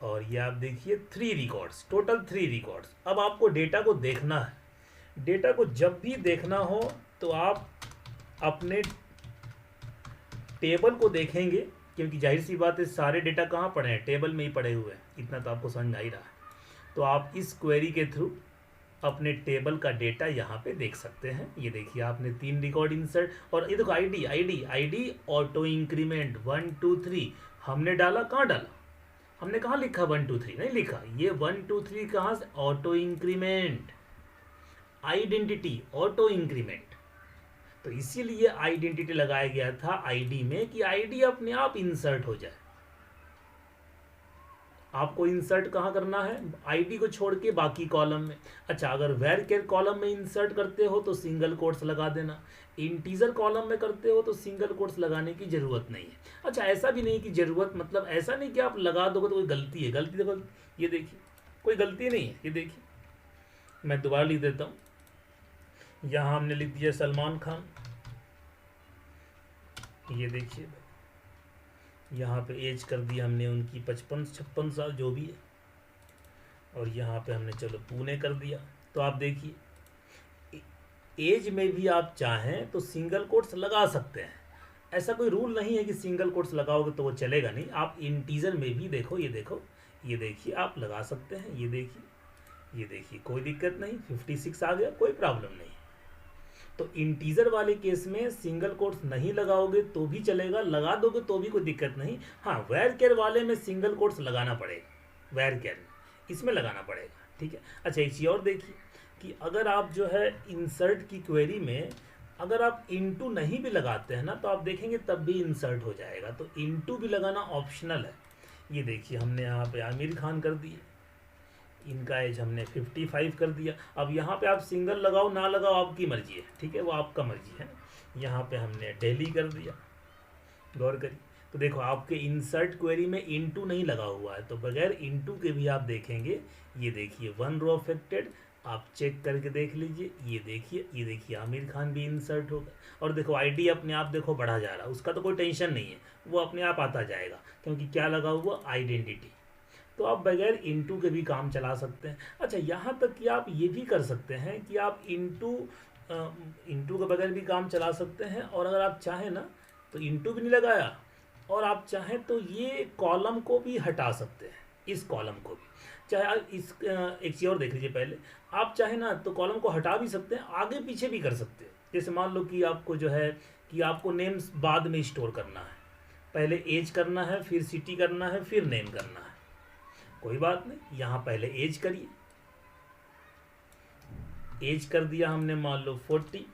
Speaker 1: और ये आप देखिए 3 रिकॉर्ड्स, टोटल 3 रिकॉर्ड्स। अब आपको डेटा को देखना है। डेटा को जब भी देखना हो तो आप अपने टेबल को देखेंगे, क्योंकि जाहिर सी बात है सारे डेटा कहाँ पड़े हैं, टेबल में ही पड़े हुए हैं, इतना तो आपको समझ आ ही रहा है। तो आप इस क्वेरी के थ्रू अपने टेबल का डेटा यहाँ पे देख सकते हैं। ये देखिए आपने 3 रिकॉर्ड इंसर्ट, और ये देखो आईडी ऑटो इंक्रीमेंट 1 2 3 हमने डाला। कहाँ डाला, हमने कहाँ लिखा 1 2 3 नहीं लिखा। ये 1 2 3 कहाँ से, auto increment, identity auto increment. तो इसीलिए आइडेंटिटी लगाया गया था आईडी में, कि आईडी अपने आप इंसर्ट हो जाए। आपको इंसर्ट कहाँ करना है, आईडी को छोड़ के बाकी कॉलम में। अच्छा, अगर वेर केयर कॉलम में इंसर्ट करते हो तो सिंगल कोट्स लगा देना, इंटीजर कॉलम में करते हो तो सिंगल कोट्स लगाने की ज़रूरत नहीं है। अच्छा, ऐसा भी नहीं कि ज़रूरत, मतलब ऐसा नहीं कि आप लगा दोगे तो कोई गलती है। गलती देखो, ये देखिए कोई गलती नहीं है। ये देखिए मैं दोबारा लिख देता हूँ। यहाँ हमने लिख दिया सलमान खान, ये देखिए यहाँ पे एज कर दिया हमने उनकी 55-56 साल जो भी है, और यहाँ पे हमने चलो पुणे कर दिया। तो आप देखिए एज में भी आप चाहें तो सिंगल कोट्स लगा सकते हैं। ऐसा कोई रूल नहीं है कि सिंगल कोट्स लगाओगे तो वो चलेगा नहीं। आप इंटीजर में भी देखो, ये देखो, ये देखिए आप लगा सकते हैं। ये देखिए, ये देखिए कोई दिक्कत नहीं, 56 आ गया, कोई प्रॉब्लम नहीं। तो इंटीजर वाले केस में सिंगल कोट्स नहीं लगाओगे तो भी चलेगा, लगा दोगे तो भी कोई दिक्कत नहीं। हाँ, वेर केयर वाले में सिंगल कोट्स लगाना पड़ेगा, वेर केयर में इसमें लगाना पड़ेगा, ठीक है। अच्छा, एक चीज़ और देखिए कि अगर आप जो है इंसर्ट की क्वेरी में अगर आप इनटू नहीं भी लगाते हैं ना, तो आप देखेंगे तब भी इंसर्ट हो जाएगा। तो इनटू भी लगाना ऑप्शनल है। ये देखिए हमने यहाँ पे आमिर खान कर दिए, इनका एज हमने 55 कर दिया। अब यहाँ पे आप सिंगल लगाओ ना लगाओ आपकी मर्जी है, ठीक है, वो आपका मर्जी है। यहाँ पे हमने दिल्ली कर दिया, गौर करिए। तो देखो आपके इंसर्ट क्वेरी में इनटू नहीं लगा हुआ है, तो बगैर इनटू के भी आप देखेंगे। ये देखिए 1 रो अफेक्टेड, आप चेक करके देख लीजिए। ये देखिए आमिर खान भी इंसर्ट होगा। और देखो आईडी अपने आप देखो बढ़ा जा रहा है, उसका तो कोई टेंशन नहीं है, वो अपने आप आता जाएगा, क्योंकि क्या लगा हुआ, आइडेंटिटी। तो आप बगैर इनटू के भी काम चला सकते हैं। अच्छा, यहाँ तक कि आप ये भी कर सकते हैं कि आप इनटू के बगैर भी काम चला सकते हैं। और अगर आप चाहें ना तो इनटू भी नहीं लगाया, और आप चाहें तो ये कॉलम को भी हटा सकते हैं, इस कॉलम को भी। चाहे आप इस एक चीज़ और देख लीजिए पहले, आप चाहे ना तो कॉलम को हटा भी सकते हैं, आगे पीछे भी कर सकते हैं। जैसे मान लो कि आपको जो है कि आपको नेम्स बाद में स्टोर करना है, पहले एज करना है, फिर सिटी करना है, फिर नेम करना है, कोई बात नहीं। यहाँ पहले एज करिए, एज कर दिया हमने मान लो 40,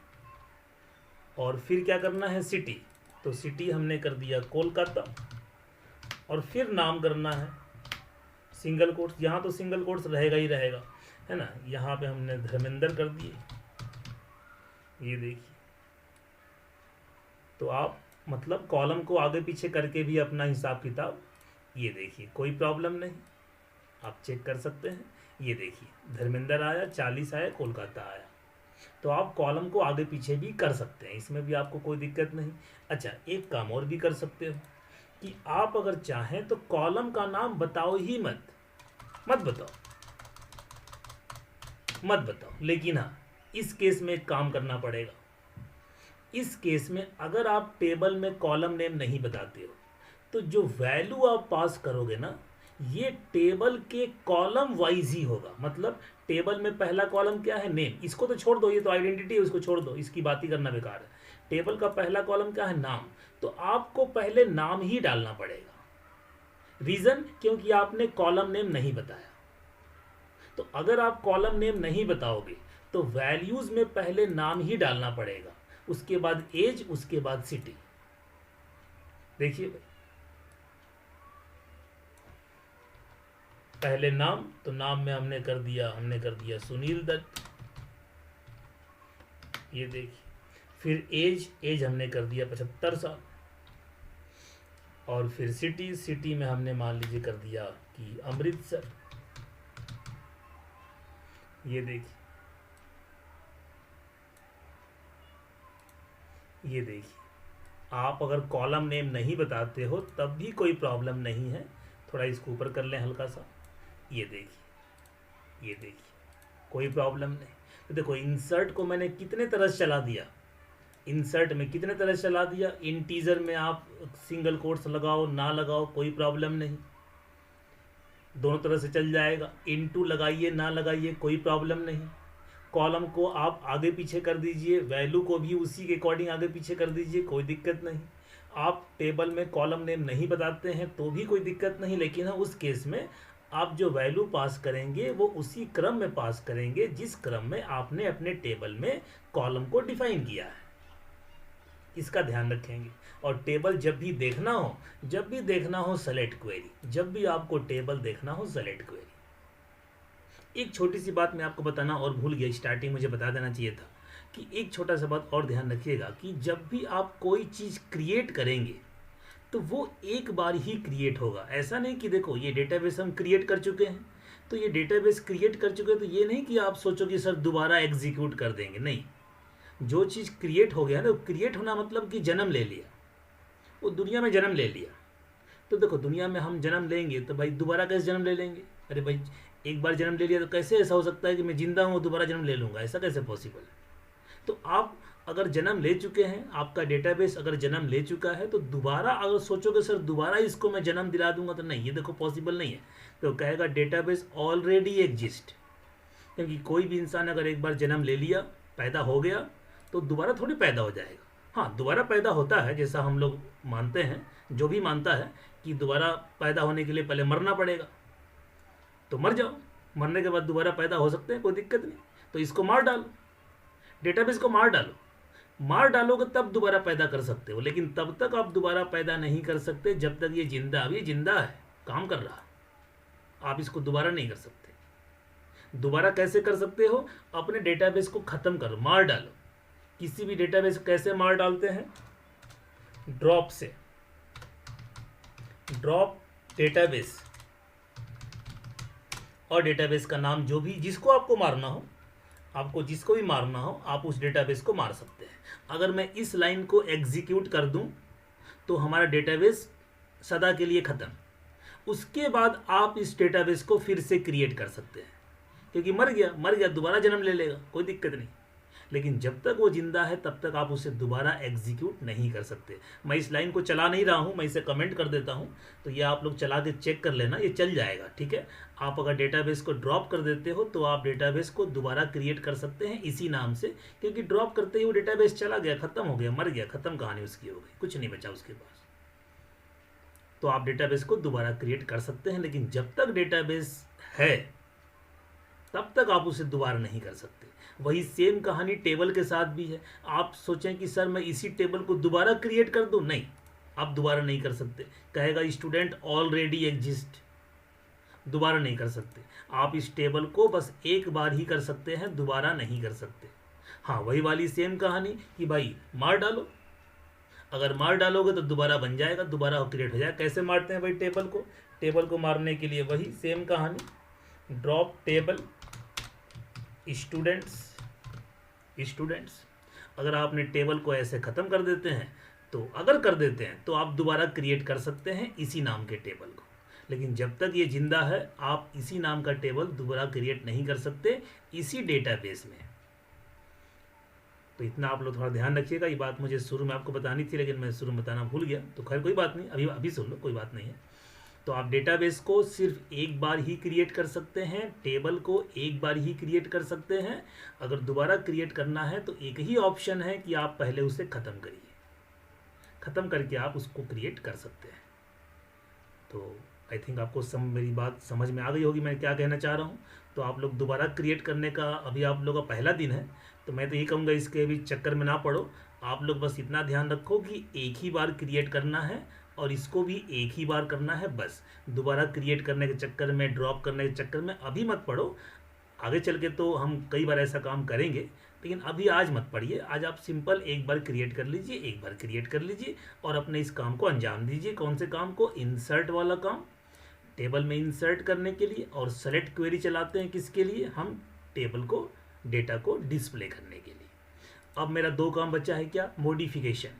Speaker 1: और फिर क्या करना है, सिटी। तो सिटी हमने कर दिया कोलकाता, और फिर नाम करना है सिंगल कोट्स। यहाँ तो सिंगल कोट्स रहेगा ही रहेगा, है ना। यहाँ पे हमने धर्मेंद्र कर दिए, ये देखिए। तो आप मतलब कॉलम को आगे पीछे करके भी अपना हिसाब किताब, ये देखिए कोई प्रॉब्लम नहीं, आप चेक कर सकते हैं। ये देखिए धर्मेंद्र आया, 40 आया, कोलकाता आया। तो आप कॉलम को आगे पीछे भी कर सकते हैं, इसमें भी आपको कोई दिक्कत नहीं। अच्छा, एक काम और भी कर सकते हो कि आप अगर चाहें तो कॉलम का नाम बताओ ही मत बताओ। लेकिन हाँ, इस केस में एक काम करना पड़ेगा। इस केस में अगर आप टेबल में कॉलम नेम नहीं बताते हो, तो जो वैल्यू आप पास करोगे ना, ये टेबल के कॉलम वाइज ही होगा। मतलब टेबल में पहला कॉलम क्या है, नेम, इसको तो छोड़ दो, ये तो आइडेंटिटी है, उसको छोड़ दो, इसकी बात ही करना बेकार है। टेबल का पहला कॉलम क्या है, नाम। तो आपको पहले नाम ही डालना पड़ेगा। रीजन, क्योंकि आपने कॉलम नेम नहीं बताया। तो अगर आप कॉलम नेम नहीं बताओगे तो वैल्यूज में पहले नाम ही डालना पड़ेगा, उसके बाद एज, उसके बाद सिटी। देखिए भाई, पहले नाम, तो नाम में हमने कर दिया सुनील दत्त, ये देखिए। फिर एज हमने कर दिया 75 साल, और फिर सिटी में हमने मान लीजिए कर दिया कि अमृतसर। ये देखिए, ये देखिए, आप अगर कॉलम नेम नहीं बताते हो तब भी कोई प्रॉब्लम नहीं है। थोड़ा इसको ऊपर कर लें हल्का सा। ये देखिए, ये देखिए, कोई प्रॉब्लम नहीं। तो देखो, इंसर्ट को मैंने कितने तरह से चला दिया, इंसर्ट में कितने तरह से चला दिया। इंटीजर में आप सिंगल कोट्स लगाओ ना लगाओ कोई प्रॉब्लम नहीं, दोनों तरह से चल जाएगा। इनटू लगाइए ना लगाइए कोई प्रॉब्लम नहीं। कॉलम को आप आगे पीछे कर दीजिए, वैल्यू को भी उसी के अकॉर्डिंग आगे पीछे कर दीजिए, कोई दिक्कत नहीं। आप टेबल में कॉलम नेम नहीं बताते हैं तो भी कोई दिक्कत नहीं, लेकिन हाँ उस केस में आप जो वैल्यू पास करेंगे वो उसी क्रम में पास करेंगे जिस क्रम में आपने अपने टेबल में कॉलम को डिफाइन किया है। इसका ध्यान रखेंगे। और टेबल जब भी देखना हो सेलेक्ट क्वेरी, जब भी आपको टेबल देखना हो सेलेक्ट क्वेरी। एक छोटी सी बात मैं आपको बताना और भूल गया, स्टार्टिंग मुझे बता देना चाहिए था कि एक छोटा सा बात और ध्यान रखिएगा कि जब भी आप कोई चीज़ क्रिएट करेंगे तो वो एक बार ही क्रिएट होगा। ऐसा नहीं कि देखो ये डेटाबेस हम क्रिएट कर चुके हैं, तो ये डेटाबेस क्रिएट कर चुके हैं तो ये नहीं कि आप सोचो कि सर दोबारा एग्जीक्यूट कर देंगे। नहीं, जो चीज़ क्रिएट हो गया ना, क्रिएट होना मतलब कि जन्म ले लिया, वो दुनिया में जन्म ले लिया। तो देखो, दुनिया में हम जन्म लेंगे तो भाई दोबारा कैसे जन्म ले लेंगे? अरे भाई एक बार जन्म ले लिया तो कैसे ऐसा हो सकता है कि मैं जिंदा हूँ दोबारा जन्म ले लूँगा? ऐसा कैसे पॉसिबल है? तो आप अगर जन्म ले चुके हैं, आपका डेटाबेस अगर जन्म ले चुका है, तो दोबारा अगर सोचोगे सर दोबारा इसको मैं जन्म दिला दूंगा, तो नहीं, ये देखो पॉसिबल नहीं है। तो कहेगा डेटाबेस ऑलरेडी एग्जिस्ट, क्योंकि कोई भी इंसान अगर एक बार जन्म ले लिया, पैदा हो गया, तो दोबारा थोड़ी पैदा हो जाएगा। हाँ, दोबारा पैदा होता है, जैसा हम लोग मानते हैं, जो भी मानता है कि दोबारा पैदा होने के लिए पहले मरना पड़ेगा, तो मर जाओ, मरने के बाद दोबारा पैदा हो सकते हैं, कोई दिक्कत नहीं। तो इसको मार डालो, डेटाबेस को मार डालो, मार डालोगे तब दोबारा पैदा कर सकते हो, लेकिन तब तक आप दोबारा पैदा नहीं कर सकते जब तक ये जिंदा, अभी जिंदा है, काम कर रहा है, आप इसको दोबारा नहीं कर सकते। दोबारा कैसे कर सकते हो? अपने डेटाबेस को खत्म करो, मार डालो। किसी भी डेटाबेस कैसे मार डालते हैं? ड्रॉप से, ड्रॉप डेटाबेस, और डेटाबेस का नाम जो भी, जिसको आपको मारना हो, आपको जिसको भी मारना हो आप उस डेटाबेस को मार सकते हैं। अगर मैं इस लाइन को एग्जीक्यूट कर दूं तो हमारा डेटाबेस सदा के लिए ख़त्म। उसके बाद आप इस डेटाबेस को फिर से क्रिएट कर सकते हैं, क्योंकि मर गया दोबारा जन्म ले लेगा, कोई दिक्कत नहीं। लेकिन जब तक वो जिंदा है तब तक आप उसे दोबारा एग्जीक्यूट नहीं कर सकते। मैं इस लाइन को चला नहीं रहा हूँ, मैं इसे कमेंट कर देता हूँ, तो ये आप लोग चला के चेक कर लेना, ये चल जाएगा, ठीक है। आप अगर डेटाबेस को ड्रॉप कर देते हो तो आप डेटाबेस को दोबारा क्रिएट कर सकते हैं इसी नाम से, क्योंकि ड्रॉप करते ही वो डेटाबेस चला गया, ख़त्म हो गया, मर गया, ख़त्म कहानी उसकी हो गई, कुछ नहीं बचा उसके पास। तो आप डेटाबेस को दोबारा क्रिएट कर सकते हैं, लेकिन जब तक डेटाबेस है तब तक आप उसे दोबारा नहीं कर सकते। वही सेम कहानी टेबल के साथ भी है। आप सोचें कि सर मैं इसी टेबल को दोबारा क्रिएट कर दूं, नहीं, आप दोबारा नहीं कर सकते। कहेगा स्टूडेंट ऑलरेडी एग्जिस्ट, दोबारा नहीं कर सकते। आप इस टेबल को बस एक बार ही कर सकते हैं, दोबारा नहीं कर सकते। हाँ, वही वाली सेम कहानी कि भाई मार डालो, अगर मार डालोगे तो दोबारा बन जाएगा, दोबारा क्रिएट हो जाएगा। कैसे मारते हैं भाई टेबल को? टेबल को मारने के लिए वही सेम कहानी, ड्रॉप टेबल स्टूडेंट्स। अगर आपने टेबल को ऐसे ख़त्म कर देते हैं, तो अगर कर देते हैं तो आप दोबारा क्रिएट कर सकते हैं इसी नाम के टेबल को, लेकिन जब तक ये जिंदा है आप इसी नाम का टेबल दोबारा क्रिएट नहीं कर सकते इसी डेटाबेस में। तो इतना आप लोग थोड़ा ध्यान रखिएगा। ये बात मुझे शुरू में आपको बतानी थी, लेकिन मैं शुरू में बताना भूल गया, तो खैर कोई बात नहीं, अभी सुन लो, कोई बात नहीं है। तो आप डेटाबेस को सिर्फ एक बार ही क्रिएट कर सकते हैं, टेबल को एक बार ही क्रिएट कर सकते हैं। अगर दोबारा क्रिएट करना है तो एक ही ऑप्शन है कि आप पहले उसे ख़त्म करिए, ख़त्म करके आप उसको क्रिएट कर सकते हैं। तो आई थिंक आपको मेरी बात समझ में आ गई होगी मैं क्या कहना चाह रहा हूँ। तो आप लोग दोबारा क्रिएट करने का, अभी आप लोगों का पहला दिन है, तो मैं तो ये कहूँगा इसके भी चक्कर में ना पड़ो। आप लोग बस इतना ध्यान रखो कि एक ही बार क्रिएट करना है और इसको भी एक ही बार करना है, बस। दोबारा क्रिएट करने के चक्कर में, ड्रॉप करने के चक्कर में अभी मत पड़ो। आगे चल के तो हम कई बार ऐसा काम करेंगे, लेकिन अभी आज मत पढ़िए, आज आप सिंपल एक बार क्रिएट कर लीजिए, एक बार क्रिएट कर लीजिए और अपने इस काम को अंजाम दीजिए। कौन से काम को? इंसर्ट वाला काम, टेबल में इंसर्ट करने के लिए। और सेलेक्ट क्वेरी चलाते हैं किसके लिए? हम टेबल को, डेटा को डिस्प्ले करने के लिए। अब मेरा दो काम बचा है, क्या? मॉडिफिकेशन।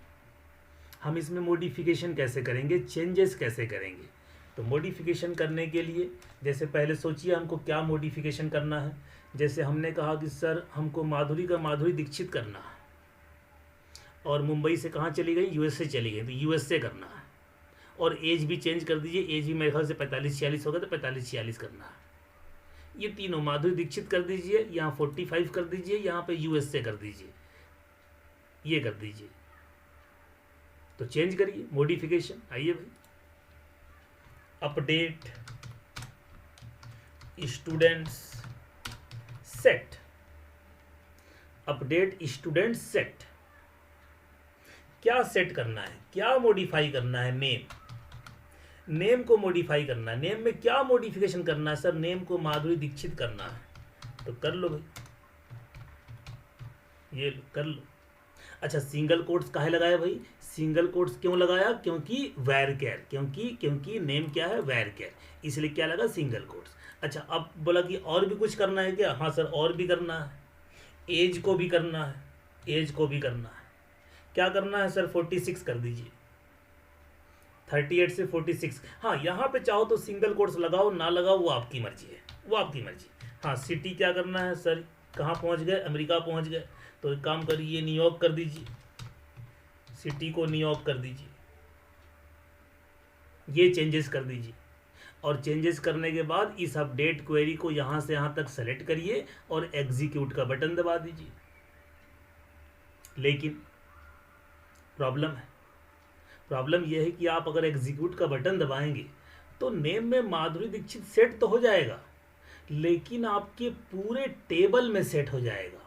Speaker 1: हम इसमें मॉडिफिकेशन कैसे करेंगे, चेंजेस कैसे करेंगे? तो मॉडिफिकेशन करने के लिए जैसे पहले सोचिए हमको क्या मॉडिफिकेशन करना है। जैसे हमने कहा कि सर हमको माधुरी दीक्षित करना है और मुंबई से कहाँ चली गई? यूएसए चली गई, तो यूएसए करना है। और एज भी चेंज कर दीजिए, एज भी मेरे ख्याल से 45-46 होगा, तो 45-46 करना है। ये तीनों माधुरी दीक्षित कर दीजिए, यहाँ 45 कर दीजिए, यहाँ पे यूएसए कर दीजिए, ये कर दीजिए। तो चेंज करिए, मॉडिफिकेशन। आइए भाई, update students set, update student set. क्या सेट करना है, क्या मॉडिफाई करना है? नेम को मॉडिफाई करना है। नेम में क्या मॉडिफिकेशन करना है? सर नेम को माधुरी दीक्षित करना है, तो कर लो भाई, ये कर लो। अच्छा, सिंगल कोट्स काहे लगाया भाई? सिंगल कोट्स क्यों लगाया? क्योंकि वैरकेर, क्योंकि नेम क्या है? वैरकेर, इसलिए क्या लगा? Single quotes. अच्छा, अब बोला कि और भी कुछ करना है क्या? हाँ सर, और भी करना है, एज को भी करना है, एज को भी करना है। क्या करना है सर? 46 कर दीजिए, 38 से 46। हाँ, यहाँ पे चाहो तो सिंगल कोट्स लगाओ, ना लगाओ, वो आपकी मर्जी है, वो आपकी मर्जी। हाँ, सिटी क्या करना है सर? कहाँ पहुँच गए? अमेरिका पहुँच गए, तो एक काम करिए, न्यूयॉर्क कर दीजिए, सिटी को न्यूयॉर्क कर दीजिए। ये चेंजेस कर दीजिए। और चेंजेस करने के बाद इस अपडेट क्वेरी को यहाँ से यहाँ तक सेलेक्ट करिए और एग्जीक्यूट का बटन दबा दीजिए। लेकिन प्रॉब्लम यह है कि आप अगर एग्जीक्यूट का बटन दबाएंगे तो नेम में माधुरी दीक्षित सेट तो हो जाएगा, लेकिन आपके पूरे टेबल में सेट हो जाएगा।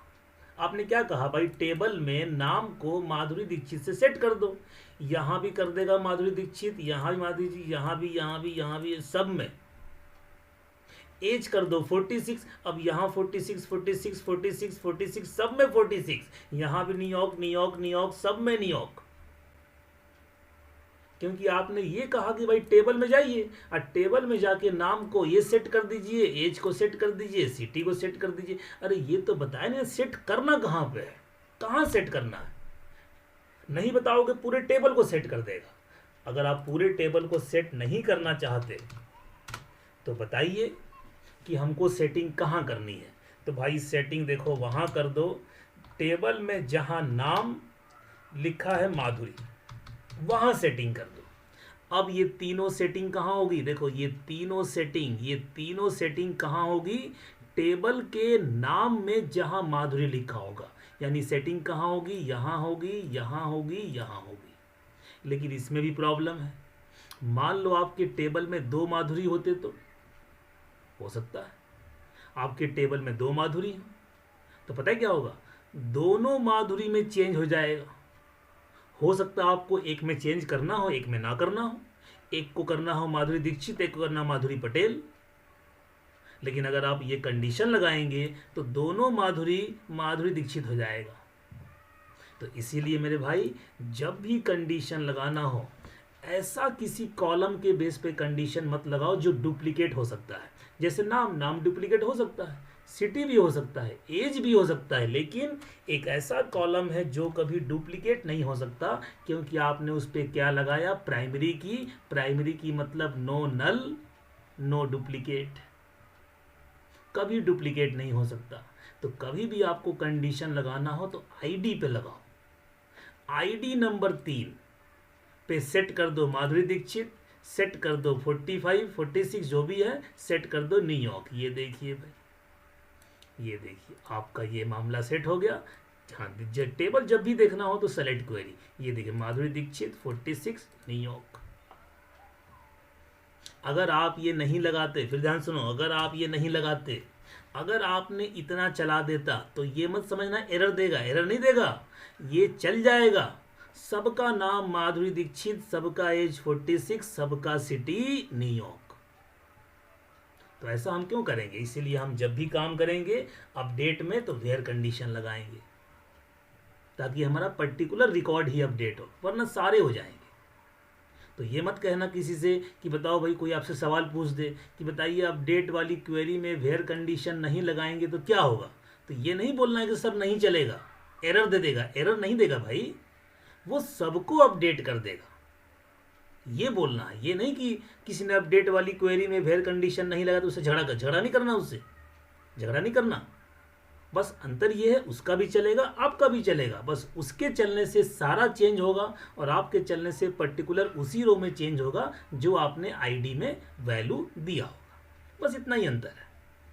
Speaker 1: आपने क्या कहा भाई? टेबल में नाम को माधुरी दीक्षित से सेट कर दो। यहाँ भी कर देगा माधुरी दीक्षित, यहाँ भी माधुरी दीक्षित, यहाँ भी, सब में। एज कर दो 46, अब यहाँ 46, सब में 46। यहाँ भी न्यूयॉर्क, सब में न्यूयॉर्क। क्योंकि आपने ये कहा कि भाई टेबल में जाइए, और टेबल में जाके नाम को ये सेट कर दीजिए, एज को सेट कर दीजिए, सिटी को सेट कर दीजिए। अरे ये तो बताया नहीं, सेट करना कहाँ पे है, कहाँ सेट करना है? नहीं बताओगे पूरे टेबल को सेट कर देगा। अगर आप पूरे टेबल को सेट नहीं करना चाहते तो बताइए कि हमको सेटिंग कहाँ करनी है। तो भाई सेटिंग देखो, वहाँ कर दो, टेबल में जहाँ नाम लिखा है माधुरी, वहाँ सेटिंग कर दो। अब ये तीनों सेटिंग कहाँ होगी? देखो, ये तीनों सेटिंग कहाँ होगी? टेबल के नाम में जहाँ माधुरी लिखा होगा। यानी सेटिंग कहाँ होगी? यहाँ होगी, यहाँ होगी, यहाँ होगी। लेकिन इसमें भी प्रॉब्लम है। मान लो आपके टेबल में 2 माधुरी होते तो हो सकता है आपके टेबल में 2 माधुरी हो, तो पता है क्या होगा? दोनों माधुरी में चेंज हो जाएगा। हो सकता है आपको एक में चेंज करना हो, एक में ना करना हो। एक को करना हो माधुरी दीक्षित, एक को करना माधुरी पटेल। लेकिन अगर आप ये कंडीशन लगाएंगे तो दोनों माधुरी दीक्षित हो जाएगा। तो इसीलिए मेरे भाई, जब भी कंडीशन लगाना हो, ऐसा किसी कॉलम के बेस पे कंडीशन मत लगाओ जो डुप्लीकेट हो सकता है। जैसे नाम डुप्लीकेट हो सकता है, सिटी भी हो सकता है, एज भी हो सकता है, लेकिन एक ऐसा कॉलम है जो कभी डुप्लीकेट नहीं हो सकता, क्योंकि आपने उस पर क्या लगाया? प्राइमरी की मतलब नो नल, नो डुप्लीकेट, कभी डुप्लीकेट नहीं हो सकता। तो कभी भी आपको कंडीशन लगाना हो तो आईडी पे लगाओ। आईडी नंबर 3 पे सेट कर दो माधुरी दीक्षित, सेट कर दो 45, 46 जो भी है, सेट कर दो न्यूयॉर्क। ये देखिए भाई, ये देखिए आपका ये मामला सेट हो गया। हाँ, टेबल जब भी देखना हो तो सेलेक्ट क्वेरी, ये देखिए माधुरी दीक्षित 46 न्यूयॉर्क। अगर आप ये नहीं लगाते, फिर ध्यान सुनो, अगर आप ये नहीं लगाते, अगर आपने इतना चला देता तो ये मत समझना एरर देगा, एरर नहीं देगा, ये चल जाएगा। सबका नाम माधुरी दीक्षित, सबका एज 46, सबका सिटी न्यूयॉर्क। तो ऐसा हम क्यों करेंगे? इसीलिए हम जब भी काम करेंगे अपडेट में तो वेयर कंडीशन लगाएंगे। ताकि हमारा पर्टिकुलर रिकॉर्ड ही अपडेट हो, वरना सारे हो जाएंगे। तो ये मत कहना किसी से कि बताओ भाई, कोई आपसे सवाल पूछ दे कि बताइए अपडेट वाली क्वेरी में वेयर कंडीशन नहीं लगाएंगे तो क्या होगा, तो ये नहीं बोलना है कि सर नहीं चलेगा, एरर दे देगा। एरर नहीं देगा भाई, वो सबको अपडेट कर देगा, ये बोलना है। ये नहीं कि किसी ने अपडेट वाली क्वेरी में वेयर कंडीशन नहीं लगा तो उससे झगड़ा नहीं करना, उससे झगड़ा नहीं करना। बस अंतर ये है, उसका भी चलेगा आपका भी चलेगा, बस उसके चलने से सारा चेंज होगा और आपके चलने से पर्टिकुलर उसी रो में चेंज होगा जो आपने आईडी में वैल्यू दिया होगा। बस इतना ही अंतर है,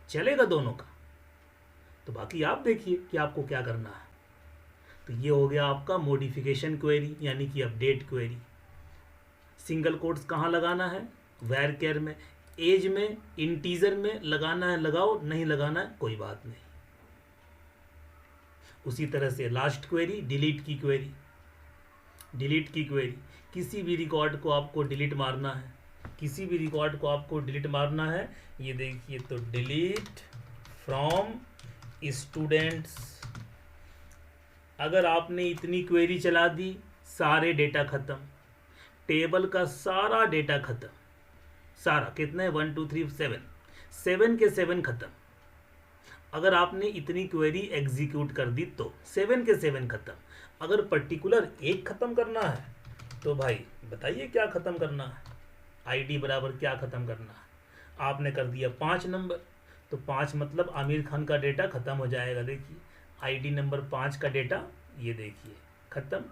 Speaker 1: चलेगा दोनों का। तो बाकी आप देखिए कि आपको क्या करना है। तो ये हो गया आपका मॉडिफिकेशन क्वेरी यानी कि अपडेट क्वेरी। सिंगल कोट्स कहाँ लगाना है, वेयर केयर में, एज में, इंटीजर में लगाना है लगाओ, नहीं लगाना है कोई बात नहीं। उसी तरह से लास्ट क्वेरी डिलीट की क्वेरी। डिलीट की क्वेरी, किसी भी रिकॉर्ड को आपको डिलीट मारना है, किसी भी रिकॉर्ड को आपको डिलीट मारना है। ये देखिए, तो डिलीट फ्रॉम स्टूडेंट्स। अगर आपने इतनी क्वेरी चला दी, सारे डेटा खत्म, टेबल का सारा डेटा खत्म, सारा कितने 1 2 3 7, 7 के 7 खत्म। अगर आपने इतनी क्वेरी एग्जीक्यूट कर दी तो 7 के 7 खत्म। अगर पर्टिकुलर एक खत्म करना है तो भाई बताइए क्या खत्म करना है, आईडी बराबर क्या खत्म करना है। आपने कर दिया 5 नंबर, तो 5 मतलब आमिर खान का डेटा खत्म हो जाएगा। देखिए आईडी नंबर 5 का डेटा, ये देखिए खत्म।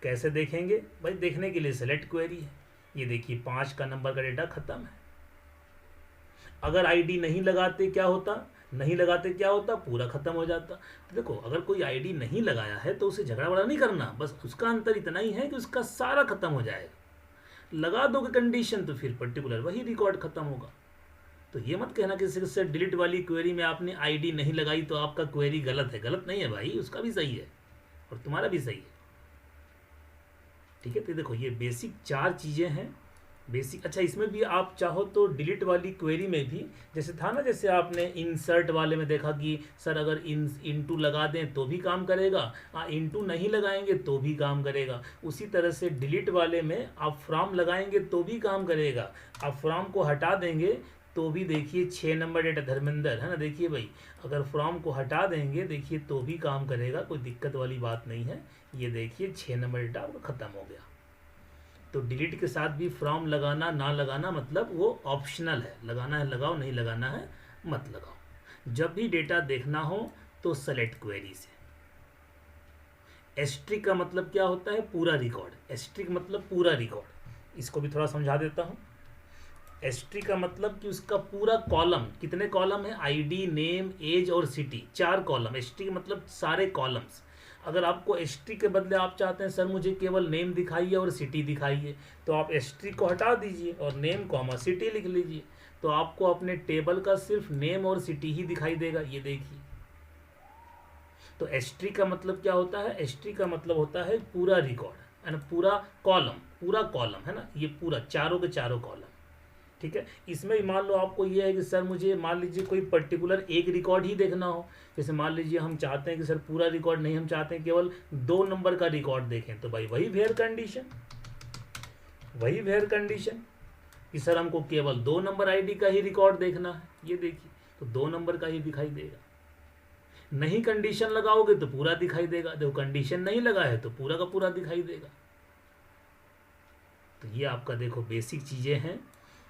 Speaker 1: कैसे देखेंगे भाई, देखने के लिए सेलेक्ट क्वेरी है। ये देखिए 5 का नंबर का डेटा खत्म है। अगर आईडी नहीं लगाते क्या होता, नहीं लगाते क्या होता, पूरा खत्म हो जाता। तो देखो, अगर कोई आईडी नहीं लगाया है तो उसे झगड़ा वगड़ा नहीं करना, बस उसका अंतर इतना ही है कि उसका सारा खत्म हो जाएगा। लगा दोगे कंडीशन तो फिर पर्टिकुलर वही रिकॉर्ड खत्म होगा। तो ये मत कहना किसी से डिलीट वाली क्वेरी में आपने आईडी नहीं लगाई तो आपका क्वेरी गलत है। गलत नहीं है भाई, उसका भी सही है और तुम्हारा भी सही है। ठीक है, तो देखो ये बेसिक 4 चीज़ें हैं बेसिक। अच्छा, इसमें भी आप चाहो तो डिलीट वाली क्वेरी में भी जैसे था ना, जैसे आपने इंसर्ट वाले में देखा कि सर अगर इनटू लगा दें तो भी काम करेगा, इनटू नहीं लगाएंगे तो भी काम करेगा। उसी तरह से डिलीट वाले में आप फ्रॉम लगाएंगे तो भी काम करेगा, आप फ्रॉम को हटा देंगे तो भी देखिए 6 नंबर डेटा धर्मेंद्र है ना। देखिए भाई, अगर फ्रॉम को हटा देंगे देखिए तो भी काम करेगा, कोई दिक्कत वाली बात नहीं है। ये देखिए 6 नंबर डेटा आपका ख़त्म हो गया। तो डिलीट के साथ भी फ्रॉम लगाना ना लगाना मतलब वो ऑप्शनल है, लगाना है लगाओ, नहीं लगाना है मत लगाओ। जब भी डेटा देखना हो तो सेलेक्ट क्वेरी से। एस्ट्रिक का मतलब क्या होता है, पूरा रिकॉर्ड। एस्ट्रिक मतलब पूरा रिकॉर्ड, इसको भी थोड़ा समझा देता हूँ। एस्ट्रिक का मतलब कि उसका पूरा कॉलम, कितने कॉलम है, आईडी, नेम, एज और सिटी, 4 कॉलम। एस्ट्रिक मतलब सारे कॉलम्स। अगर आपको एस्ट्रिक के बदले आप चाहते हैं सर मुझे केवल नेम दिखाइए और सिटी दिखाइए, तो आप एस्ट्रिक को हटा दीजिए और नेम कॉमा सिटी लिख लीजिए, तो आपको अपने टेबल का सिर्फ नेम और सिटी ही दिखाई देगा। ये देखिए, तो एस्ट्रिक का मतलब क्या होता है, एस्ट्रिक का मतलब होता है पूरा रिकॉर्ड है ना, पूरा कॉलम है ना, ये पूरा चारों के चारों कॉलम। ठीक है, इसमें भी मान लो आपको ये है कि सर मुझे मान लीजिए कोई पर्टिकुलर एक रिकॉर्ड ही देखना हो, जैसे मान लीजिए हम चाहते हैं कि सर पूरा रिकॉर्ड नहीं, हम चाहते हैं केवल 2 नंबर का रिकॉर्ड देखें, तो भाई वही वेयर कंडीशन कि सर हमको केवल 2 नंबर आईडी का ही रिकॉर्ड देखना है। ये देखिए, तो 2 नंबर का ही दिखाई देगा। नहीं कंडीशन लगाओगे तो पूरा दिखाई देगा, देखो कंडीशन नहीं लगा है तो पूरा का पूरा दिखाई देगा। तो ये आपका देखो बेसिक चीज़ें हैं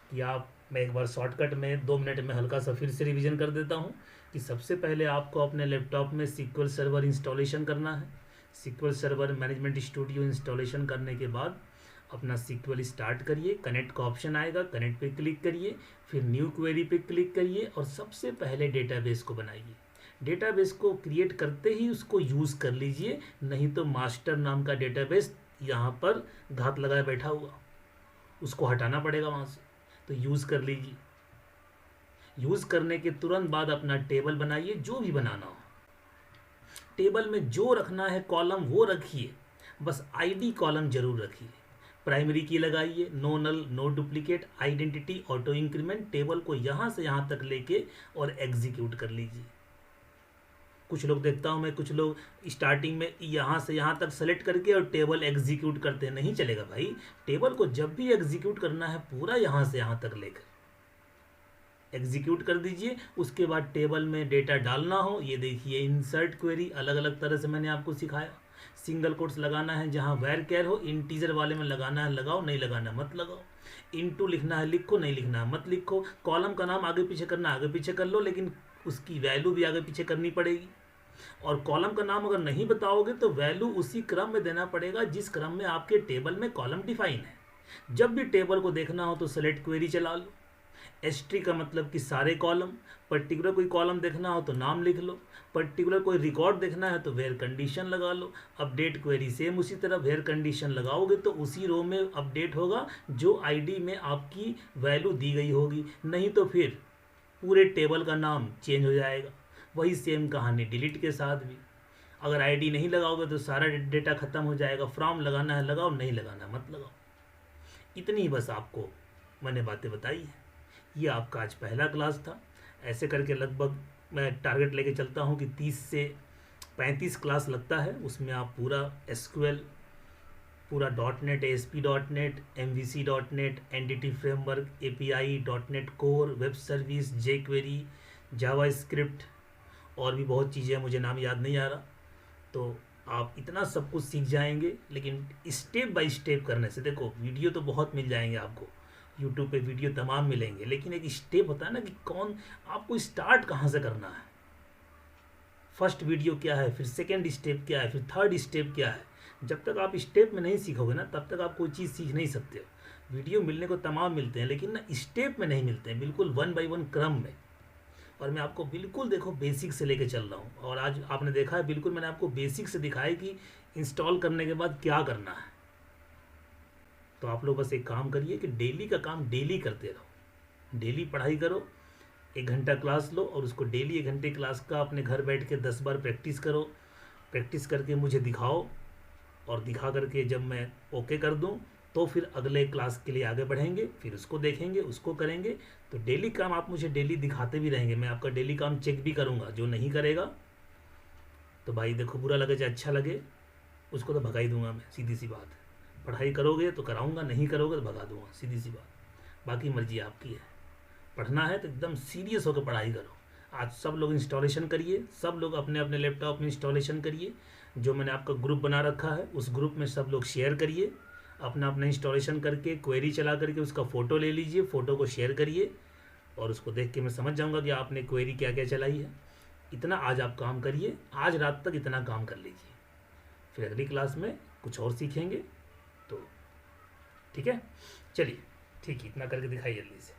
Speaker 1: कि आप, मैं एक बार शॉर्टकट में 2 मिनट में हल्का सा फिर से रिवीजन कर देता हूँ कि सबसे पहले आपको अपने लैपटॉप में SQL सर्वर इंस्टॉलेशन करना है। SQL server management studio installation करने के बाद अपना SQL स्टार्ट करिए, कनेक्ट का ऑप्शन आएगा, कनेक्ट पे क्लिक करिए, फिर न्यू क्वेरी पे क्लिक करिए और सबसे पहले डेटाबेस को बनाइए। डेटाबेस को क्रिएट करते ही उसको यूज़ कर लीजिए, नहीं तो मास्टर नाम का डेटाबेस यहाँ पर घात लगाए बैठा हुआ, उसको हटाना पड़ेगा वहाँ से। तो यूज़ कर लीजिए। यूज़ करने के तुरंत बाद अपना टेबल बनाइए, जो भी बनाना हो। टेबल में जो रखना है कॉलम वो रखिए, बस आईडी कॉलम जरूर रखिए। प्राइमरी की लगाइए, no null, no duplicate, identity, auto increment, table को यहाँ से यहाँ तक लेके और एग्जीक्यूट कर लीजिए। कुछ लोग देखता हूँ मैं, कुछ लोग स्टार्टिंग में यहाँ से यहाँ तक सेलेक्ट करके और टेबल एग्जीक्यूट करते हैं। नहीं चलेगा भाई, टेबल को जब भी एग्जीक्यूट करना है पूरा यहाँ से यहाँ तक लेकर एग्जीक्यूट कर दीजिए। उसके बाद टेबल में डेटा डालना हो, ये देखिए इंसर्ट क्वेरी अलग अलग तरह से मैंने आपको सिखाया। सिंगल कोट्स लगाना है, जहाँ वेर केयर हो, इंटीजर वाले में लगाना है लगाओ, नहीं लगाना मत लगाओ। इनटू लिखना है लिखो, नहीं लिखना है मत लिखो। कॉलम का नाम आगे पीछे करना आगे पीछे कर लो, लेकिन उसकी वैल्यू भी आगे पीछे करनी पड़ेगी। और कॉलम का नाम अगर नहीं बताओगे तो वैल्यू उसी क्रम में देना पड़ेगा जिस क्रम में आपके टेबल में कॉलम डिफाइन है। जब भी टेबल को देखना हो तो सेलेक्ट क्वेरी चला लो। एसटी का मतलब कि सारे कॉलम, पर्टिकुलर कोई कॉलम देखना हो तो नाम लिख लो, पर्टिकुलर कोई रिकॉर्ड देखना है तो वेयर कंडीशन लगा लो। अपडेट क्वेरी सेम उसी तरह वेयर कंडीशन लगाओगे तो उसी रो में अपडेट होगा जो आईडी में आपकी वैल्यू दी गई होगी, नहीं तो फिर पूरे टेबल का नाम चेंज हो जाएगा। वही सेम कहानी डिलीट के साथ भी, अगर आईडी नहीं लगाओगे तो सारा डेटा खत्म हो जाएगा। फ्रॉम लगाना है लगाओ, नहीं लगाना मत लगाओ। इतनी ही बस आपको मैंने बातें बताई है। ये आपका आज पहला क्लास था। ऐसे करके लगभग मैं टारगेट लेके चलता हूँ कि 30 से 35 क्लास लगता है। उसमें आप पूरा एसक्यूएल, पूरा .NET, ASP.NET, MVC.NET, NDT framework, API, .NET core, web service, jQuery, JavaScript और भी बहुत चीज़ें हैं, मुझे नाम याद नहीं आ रहा। तो आप इतना सब कुछ सीख जाएंगे, लेकिन स्टेप बाय स्टेप करने से। देखो वीडियो तो बहुत मिल जाएंगे आपको, यूट्यूब पे वीडियो तमाम मिलेंगे, लेकिन एक स्टेप होता है ना कि कौन आपको स्टार्ट कहाँ से करना है। फर्स्ट वीडियो क्या है, फिर सेकंड स्टेप क्या है, फिर थर्ड स्टेप क्या है। जब तक आप स्टेप में नहीं सीखोगे ना तब तक आप कोई चीज़ सीख नहीं सकते हो। वीडियो मिलने को तमाम मिलते हैं, लेकिन ना स्टेप में नहीं मिलते हैं, बिल्कुल 1 by 1 क्रम में। और मैं आपको बिल्कुल देखो बेसिक से लेके चल रहा हूँ। और आज आपने देखा है बिल्कुल मैंने आपको बेसिक से दिखाया कि इंस्टॉल करने के बाद क्या करना है। तो आप लोग बस एक काम करिए कि डेली का काम डेली करते रहो, डेली पढ़ाई करो, 1 घंटा क्लास लो और उसको डेली 1 घंटे क्लास का अपने घर बैठ के 10 बार प्रैक्टिस करो। प्रैक्टिस करके मुझे दिखाओ, और दिखा करके जब मैं ओके कर दूं तो फिर अगले क्लास के लिए आगे बढ़ेंगे, फिर उसको देखेंगे, उसको करेंगे। तो डेली काम आप मुझे डेली दिखाते भी रहेंगे, मैं आपका डेली काम चेक भी करूँगा। जो नहीं करेगा तो भाई देखो बुरा लगे चाहे अच्छा लगे, उसको तो भगा ही दूंगा मैं, सीधी सी बात है। पढ़ाई करोगे तो कराऊंगा, नहीं करोगे तो भगा दूंगा, सीधी सी बात। बाकी मर्जी आपकी है। पढ़ना है तो एकदम सीरियस होकर पढ़ाई करो। आज सब लोग इंस्टॉलेशन करिए, सब लोग अपने अपने लैपटॉप में इंस्टॉलेशन करिए। जो मैंने आपका ग्रुप बना रखा है उस ग्रुप में सब लोग शेयर करिए, अपना अपना इंस्टॉलेशन करके क्वेरी चला करके उसका फ़ोटो ले लीजिए, फ़ोटो को शेयर करिए और उसको देख के मैं समझ जाऊँगा कि आपने क्वेरी क्या क्या चलाई है। इतना आज आप काम करिए, आज रात तक इतना काम कर लीजिए, फिर अगली क्लास में कुछ और सीखेंगे। तो ठीक है, चलिए ठीक है, इतना करके दिखाइए जल्दी से।